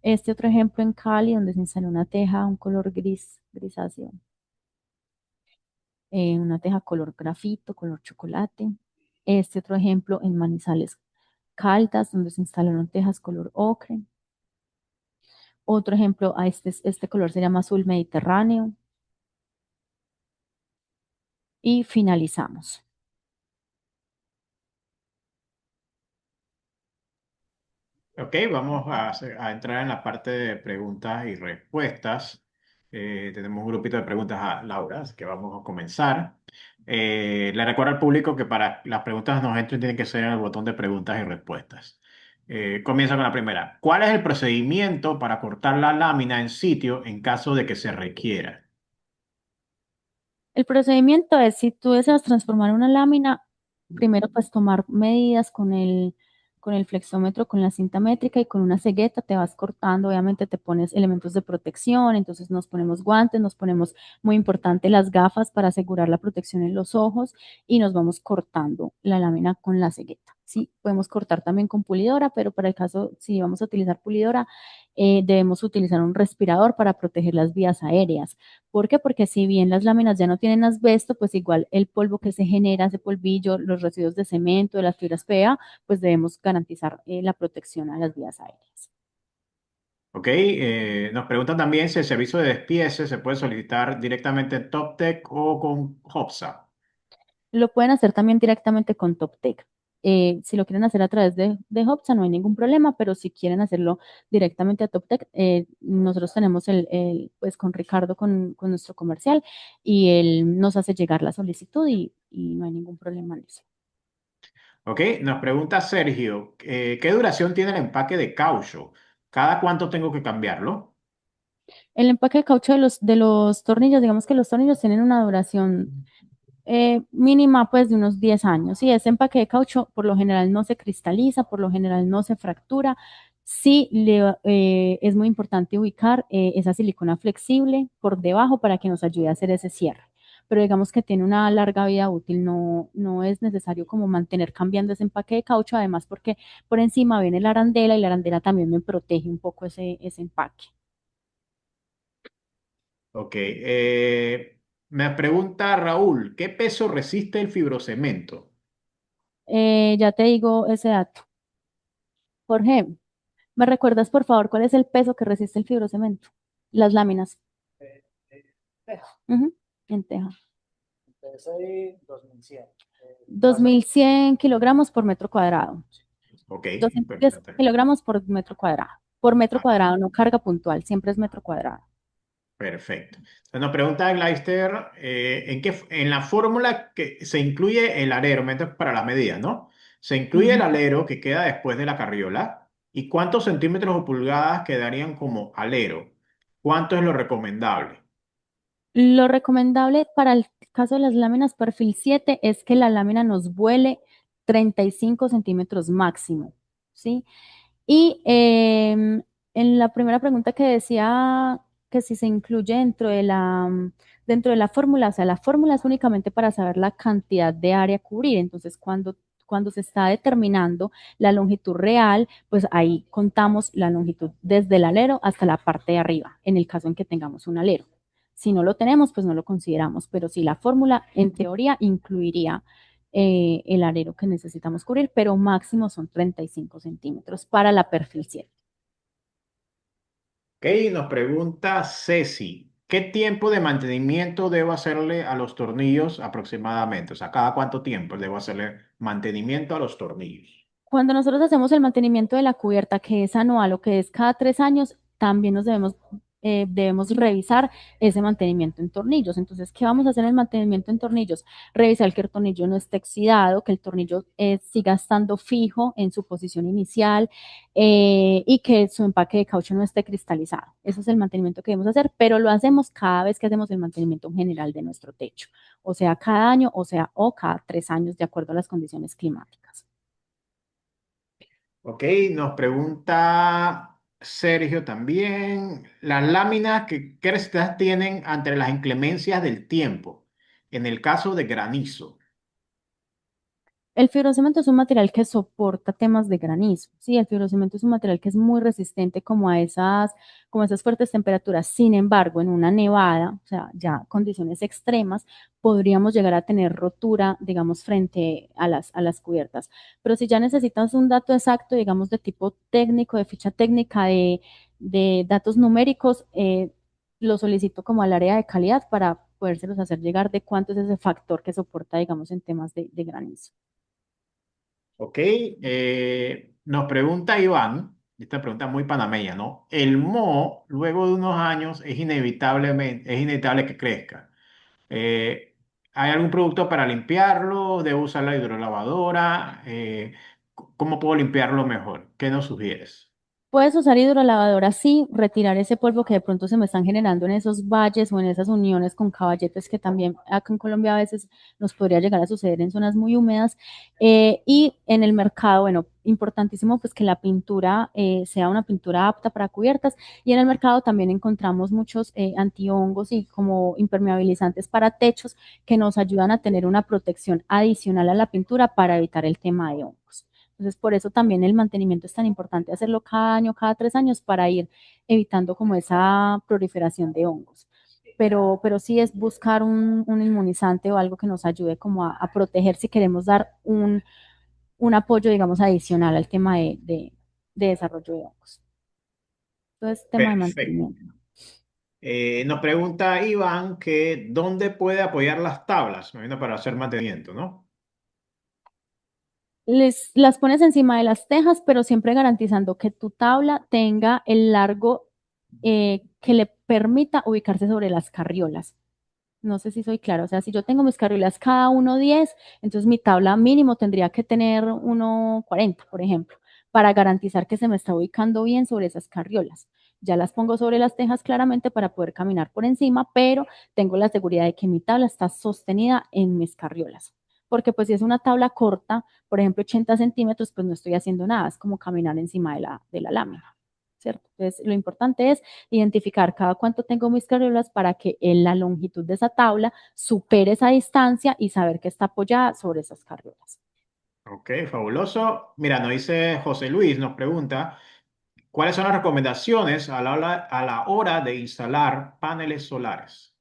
Este otro ejemplo en Cali, donde se instaló una teja, un color gris, grisáceo, una teja color grafito, color chocolate. Este otro ejemplo en Manizales, Caldas, donde se instalaron tejas color ocre. Otro ejemplo, este color se llama azul mediterráneo. Y finalizamos. Ok, vamos a entrar en la parte de preguntas y respuestas. Tenemos un grupito de preguntas a Laura, así que vamos a comenzar. Le recuerdo al público que para las preguntas nos entren tienen que ser en el botón de preguntas y respuestas. Comienza con la primera. ¿Cuál es el procedimiento para cortar la lámina en sitio en caso de que se requiera? El procedimiento es, si tú deseas transformar una lámina, primero pues tomar medidas con el flexómetro, con la cinta métrica y con una cegueta te vas cortando, obviamente te pones elementos de protección, entonces nos ponemos guantes, nos ponemos, muy importante, las gafas para asegurar la protección en los ojos y nos vamos cortando la lámina con la cegueta. Sí, podemos cortar también con pulidora, pero para el caso, si vamos a utilizar pulidora, debemos utilizar un respirador para proteger las vías aéreas. ¿Por qué? Porque si bien las láminas ya no tienen asbesto, pues igual el polvo que se genera, ese polvillo, los residuos de cemento, de las fibras PA, pues debemos garantizar la protección a las vías aéreas. Ok, nos preguntan también si el servicio de despiece se puede solicitar directamente en TopTech o con Hopsa. Lo pueden hacer también directamente con TopTech. Si lo quieren hacer a través de Hopsa, no hay ningún problema, pero si quieren hacerlo directamente a TopTech, nosotros tenemos pues con Ricardo, con nuestro comercial, y él nos hace llegar la solicitud y no hay ningún problema en eso. Ok, nos pregunta Sergio, ¿qué duración tiene el empaque de caucho? ¿Cada cuánto tengo que cambiarlo? El empaque de caucho de los tornillos, digamos que los tornillos tienen una duración mínima pues de unos 10 años. Y ese empaque de caucho por lo general no se cristaliza, por lo general no se fractura. Sí, es muy importante ubicar esa silicona flexible por debajo para que nos ayude a hacer ese cierre. Pero digamos que tiene una larga vida útil, no es necesario como mantener cambiando ese empaque de caucho, además porque por encima viene la arandela y la arandela también me protege un poco ese empaque. Ok, me pregunta Raúl, ¿qué peso resiste el fibrocemento? Ya te digo ese dato. Jorge, ¿me recuerdas por favor cuál es el peso que resiste el fibrocemento? Las láminas. Ujú, en teja. 2100 kilogramos por metro cuadrado. Ok, 210 perfecto. kilogramos por metro cuadrado. Por metro Ah, cuadrado, no carga puntual, siempre es metro cuadrado. perfecto. Entonces nos pregunta Gleister, en la fórmula que se incluye el alero, para las medidas, ¿no? Se incluye el Ujú. alero que queda después de la carriola. ¿Y cuántos centímetros o pulgadas quedarían como alero? ¿Cuánto es lo recomendable? Lo recomendable para el caso de las láminas perfil 7 es que la lámina nos vuele 35 centímetros máximo, ¿sí? Y en la primera pregunta que decía que si se incluye dentro de la fórmula, o sea, la fórmula es únicamente para saber la cantidad de área a cubrir. Entonces, cuando se está determinando la longitud real, pues ahí contamos la longitud desde el alero hasta la parte de arriba, en el caso en que tengamos un alero. Si no lo tenemos, pues no lo consideramos, pero sí la fórmula en teoría incluiría el alero que necesitamos cubrir, pero máximo son 35 centímetros para la perfil 7. Ok, nos pregunta Ceci, ¿qué tiempo de mantenimiento debo hacerle a los tornillos aproximadamente? O sea, ¿cada cuánto tiempo debo hacerle mantenimiento a los tornillos? Cuando nosotros hacemos el mantenimiento de la cubierta, que es anual o que es cada 3 años, también debemos revisar ese mantenimiento en tornillos. Entonces, ¿qué vamos a hacer en el mantenimiento en tornillos? Revisar que el tornillo no esté oxidado, que el tornillo siga estando fijo en su posición inicial y que su empaque de caucho no esté cristalizado. Ese es el mantenimiento que debemos hacer, pero lo hacemos cada vez que hacemos el mantenimiento general de nuestro techo, o sea, cada año, o cada 3 años, de acuerdo a las condiciones climáticas. Ok, nos pregunta Sergio también, las láminas, ¿qué necesidades tienen ante las inclemencias del tiempo? En el caso de granizo. El fibrocemento es un material que soporta temas de granizo, ¿sí? El fibrocemento es un material que es muy resistente como a esas fuertes temperaturas. Sin embargo, en una nevada, o sea, ya condiciones extremas, podríamos llegar a tener rotura, digamos, frente a las cubiertas. Pero si ya necesitas un dato exacto, digamos, de tipo técnico, de ficha técnica, de datos numéricos, lo solicito como al área de calidad para podérselos hacer llegar de cuánto es ese factor que soporta, digamos, en temas de granizo. Ok, nos pregunta Iván, esta pregunta muy panameña, ¿no? El moho, luego de unos años, es inevitable que crezca. Eh, ¿Hay algún producto para limpiarlo? ¿Debo usar la hidrolavadora? ¿Cómo puedo limpiarlo mejor? ¿Qué nos sugieres? Puedes usar hidrolavadora, sí, retirar ese polvo que de pronto se me están generando en esos valles o en esas uniones con caballetes que también acá en Colombia a veces nos podría llegar a suceder en zonas muy húmedas. Y en el mercado, bueno, importantísimo pues que la pintura sea una pintura apta para cubiertas. Y en el mercado también encontramos muchos antihongos y como impermeabilizantes para techos que nos ayudan a tener una protección adicional a la pintura para evitar el tema de hongos. Entonces, por eso también el mantenimiento es tan importante hacerlo cada año, cada 3 años, para ir evitando como esa proliferación de hongos. Pero sí es buscar un inmunizante o algo que nos ayude como a proteger si queremos dar un apoyo, digamos, adicional al tema de desarrollo de hongos. Entonces, tema de Perfecto. mantenimiento. Nos pregunta Iván que ¿dónde puede apoyar las tablas? Me vino para hacer mantenimiento, ¿no? Las pones encima de las tejas, pero siempre garantizando que tu tabla tenga el largo que le permita ubicarse sobre las carriolas. No sé si soy clara. O sea, si yo tengo mis carrilas cada uno 10, entonces mi tabla mínimo tendría que tener 1,40, por ejemplo, para garantizar que se me está ubicando bien sobre esas carriolas. Ya las pongo sobre las tejas claramente para poder caminar por encima, pero tengo la seguridad de que mi tabla está sostenida en mis carriolas. Porque pues si es una tabla corta, por ejemplo 80 centímetros, pues no estoy haciendo nada, es como caminar encima de la lámina, ¿cierto? Entonces lo importante es identificar cada cuánto tengo mis carriolas para que en la longitud de esa tabla supere esa distancia y saber que está apoyada sobre esas carriolas. Ok, fabuloso. Mira, nos dice José Luis, nos pregunta, ¿cuáles son las recomendaciones a la hora de instalar paneles solares?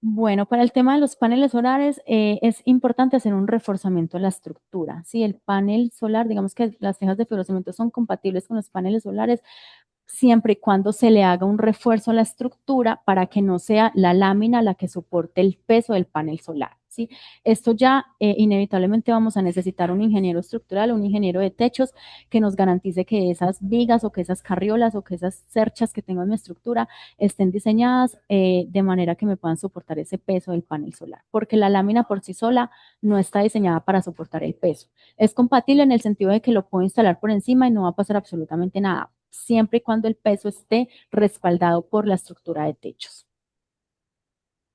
Bueno, para el tema de los paneles solares es importante hacer un reforzamiento de la estructura. Si el panel solar, digamos que las tejas de fibrocemento son compatibles con los paneles solares, siempre y cuando se le haga un refuerzo a la estructura para que no sea la lámina la que soporte el peso del panel solar, ¿sí? Esto ya inevitablemente vamos a necesitar un ingeniero estructural, un ingeniero de techos que nos garantice que esas vigas o que esas carriolas o que esas cerchas que tengo en mi estructura estén diseñadas de manera que me puedan soportar ese peso del panel solar, porque la lámina por sí sola no está diseñada para soportar el peso. Es compatible en el sentido de que lo puedo instalar por encima y no va a pasar absolutamente nada, siempre y cuando el peso esté respaldado por la estructura de techos.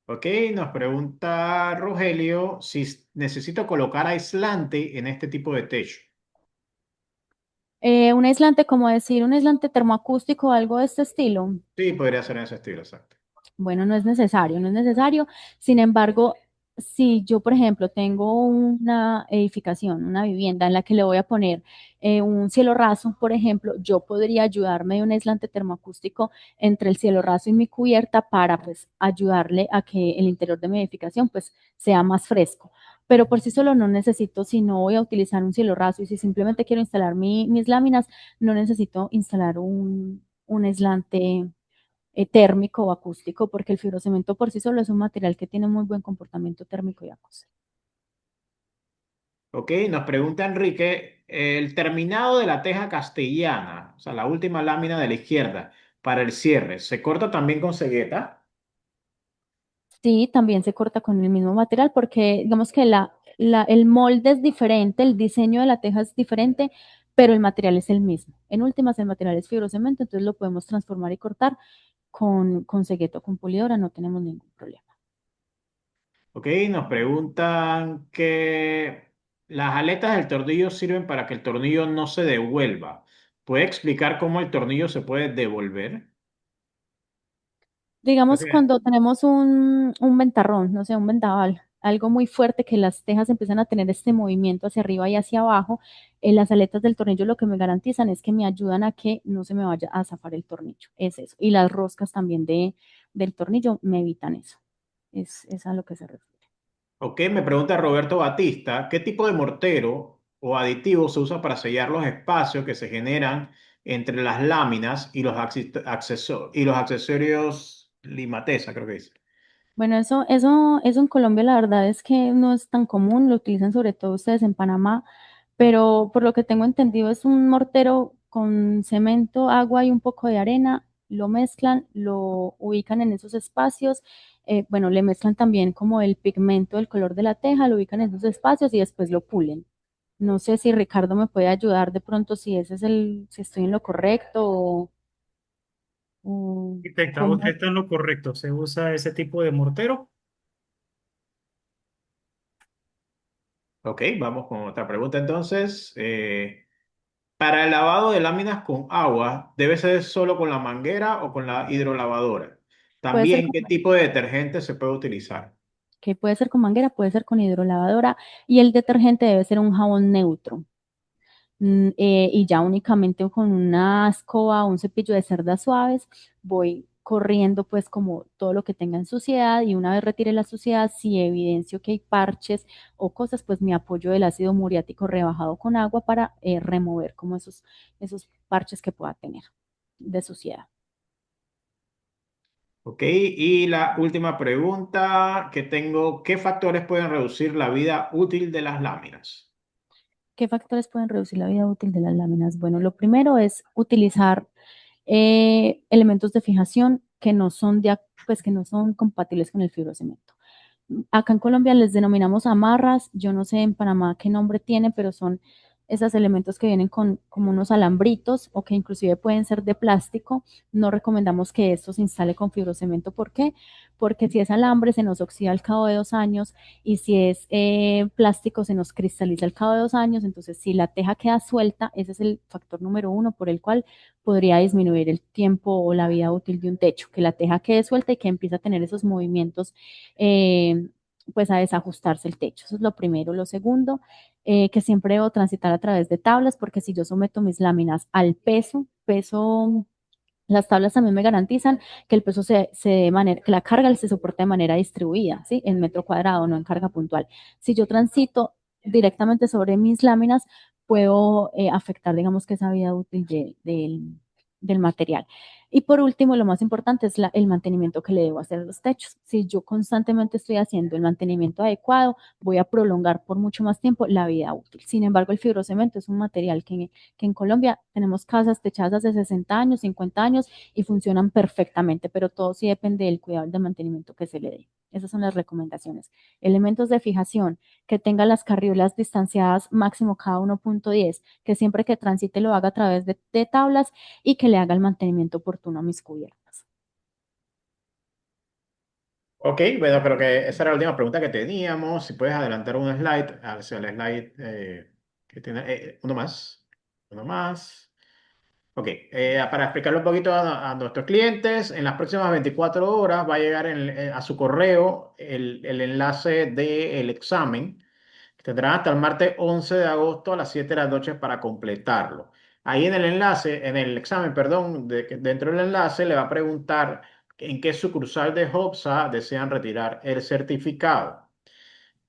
Ok, nos pregunta Rogelio si necesito colocar aislante en este tipo de techo. Un aislante, como decir, un aislante termoacústico o algo de este estilo. Sí, podría ser en ese estilo, exacto. Bueno, no es necesario, no es necesario. Sin embargo, si yo, por ejemplo, tengo una edificación, una vivienda en la que le voy a poner un cielo raso, por ejemplo, yo podría ayudarme de un aislante termoacústico entre el cielo raso y mi cubierta para pues ayudarle a que el interior de mi edificación pues sea más fresco. Pero por sí solo no necesito, si no voy a utilizar un cielo raso y si simplemente quiero instalar mis láminas, no necesito instalar un aislante térmico o acústico, porque el fibrocemento por sí solo es un material que tiene muy buen comportamiento térmico y acústico. Ok, nos pregunta Enrique, el terminado de la teja castellana, o sea, la última lámina de la izquierda, para el cierre, ¿se corta también con cegueta? Sí, también se corta con el mismo material porque digamos que el molde es diferente, el diseño de la teja es diferente, pero el material es el mismo. En últimas, el material es fibrocemento, entonces lo podemos transformar y cortar con cegueta o con pulidora, no tenemos ningún problema. Ok, nos preguntan que las aletas del tornillo sirven para que el tornillo no se devuelva. ¿Puede explicar cómo el tornillo se puede devolver? Digamos, Ok. cuando tenemos un ventarrón, no sé, un vendaval, algo muy fuerte que las tejas empiezan a tener este movimiento hacia arriba y hacia abajo, las aletas del tornillo lo que me garantizan es que me ayudan a que no se me vaya a zafar el tornillo. Es eso. Y las roscas también del tornillo me evitan eso. Es a lo que se refiere. Ok, me pregunta Roberto Batista, ¿qué tipo de mortero o aditivo se usa para sellar los espacios que se generan entre las láminas y y los accesorios limatesa, creo que dice? Bueno, eso en Colombia la verdad es que no es tan común, lo utilizan sobre todo ustedes en Panamá, pero por lo que tengo entendido es un mortero con cemento, agua y un poco de arena, lo mezclan, lo ubican en esos espacios, bueno, le mezclan también como el pigmento, el color de la teja, lo ubican en esos espacios y después lo pulen. No sé si Ricardo me puede ayudar de pronto si ese es si estoy en lo correcto o Arquitecta, usted cómo. está en lo correcto. Se usa ese tipo de mortero. Ok, vamos con otra pregunta entonces. Para el lavado de láminas con agua, ¿debe ser solo con la manguera o con la hidrolavadora? Puede ser También, ¿qué tipo de detergente se puede utilizar? que puede ser con manguera, puede ser con hidrolavadora y el detergente debe ser un jabón neutro. Y ya únicamente con una escoba o un cepillo de cerdas suaves voy corriendo pues como todo lo que tenga en suciedad y una vez retire la suciedad, si evidencio que hay parches o cosas, pues me apoyo del ácido muriático rebajado con agua para remover como esos parches que pueda tener de suciedad. Ok, y la última pregunta que tengo, ¿qué factores pueden reducir la vida útil de las láminas? ¿Qué factores pueden reducir la vida útil de las láminas? Bueno, lo primero es utilizar elementos de fijación que no son, pues, que no son compatibles con el fibrocemento. Acá en Colombia les denominamos amarras, yo no sé en Panamá qué nombre tiene, pero son esos elementos que vienen con como unos alambritos o que inclusive pueden ser de plástico. No recomendamos que esto se instale con fibrocemento. ¿Por qué? Porque si es alambre se nos oxida al cabo de 2 años y si es plástico se nos cristaliza al cabo de 2 años. Entonces, si la teja queda suelta, ese es el factor número uno por el cual podría disminuir el tiempo o la vida útil de un techo, que la teja quede suelta y que empiece a tener esos movimientos eh, pues a desajustarse el techo. Eso es lo primero. Lo segundo, que siempre debo transitar a través de tablas, porque si yo someto mis láminas al peso, las tablas también me garantizan que el peso de manera, que la carga se soporta de manera distribuida, ¿sí? En metro cuadrado, no en carga puntual. Si yo transito directamente sobre mis láminas, puedo afectar, digamos, que esa vida útil del material. Y por último, lo más importante es el mantenimiento que le debo hacer a los techos. Si yo constantemente estoy haciendo el mantenimiento adecuado, voy a prolongar por mucho más tiempo la vida útil. Sin embargo, el fibrocemento es un material que en Colombia tenemos casas techadas de 60 años, 50 años y funcionan perfectamente, pero todo sí depende del cuidado y del mantenimiento que se le dé. Esas son las recomendaciones. Elementos de fijación, que tenga las carriolas distanciadas máximo cada 1.10, que siempre que transite lo haga a través de tablas y que le haga el mantenimiento oportuno a mis cubiertas. Ok, bueno, creo que esa era la última pregunta que teníamos. Si puedes adelantar un slide, hacia el slide que tiene uno más. Uno más. Ok, para explicarle un poquito a nuestros clientes, en las próximas 24 horas va a llegar a su correo el enlace del examen. Tendrán hasta el martes 11 de agosto a las 7 de la noche para completarlo. Ahí en el enlace, en el examen, perdón, dentro del enlace le va a preguntar en qué sucursal de Hopsa desean retirar el certificado.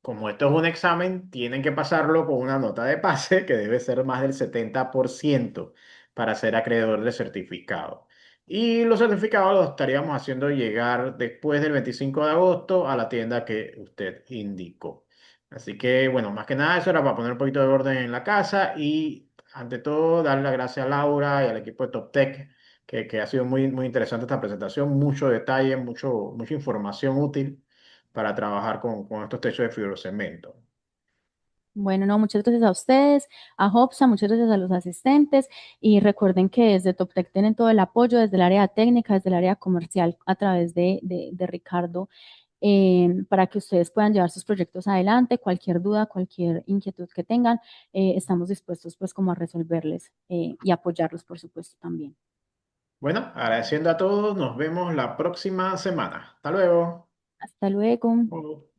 Como esto es un examen, tienen que pasarlo con una nota de pase que debe ser más del 70% para ser acreedor del certificado. Y los certificados los estaríamos haciendo llegar después del 25 de agosto a la tienda que usted indicó. Así que, bueno, más que nada eso era para poner un poquito de orden en la casa y, ante todo, darle las gracias a Laura y al equipo de TopTech, que ha sido muy, muy interesante esta presentación, mucho detalle, mucha información útil para trabajar con estos techos de fibrocemento. Bueno, no, muchas gracias a ustedes, a Hopsa, muchas gracias a los asistentes y recuerden que desde TopTech tienen todo el apoyo desde el área técnica, desde el área comercial a través de Ricardo para que ustedes puedan llevar sus proyectos adelante. Cualquier duda, cualquier inquietud que tengan, estamos dispuestos pues como a resolverles y apoyarlos por supuesto también. Bueno, agradeciendo a todos, nos vemos la próxima semana. Hasta luego. Hasta luego. Chao.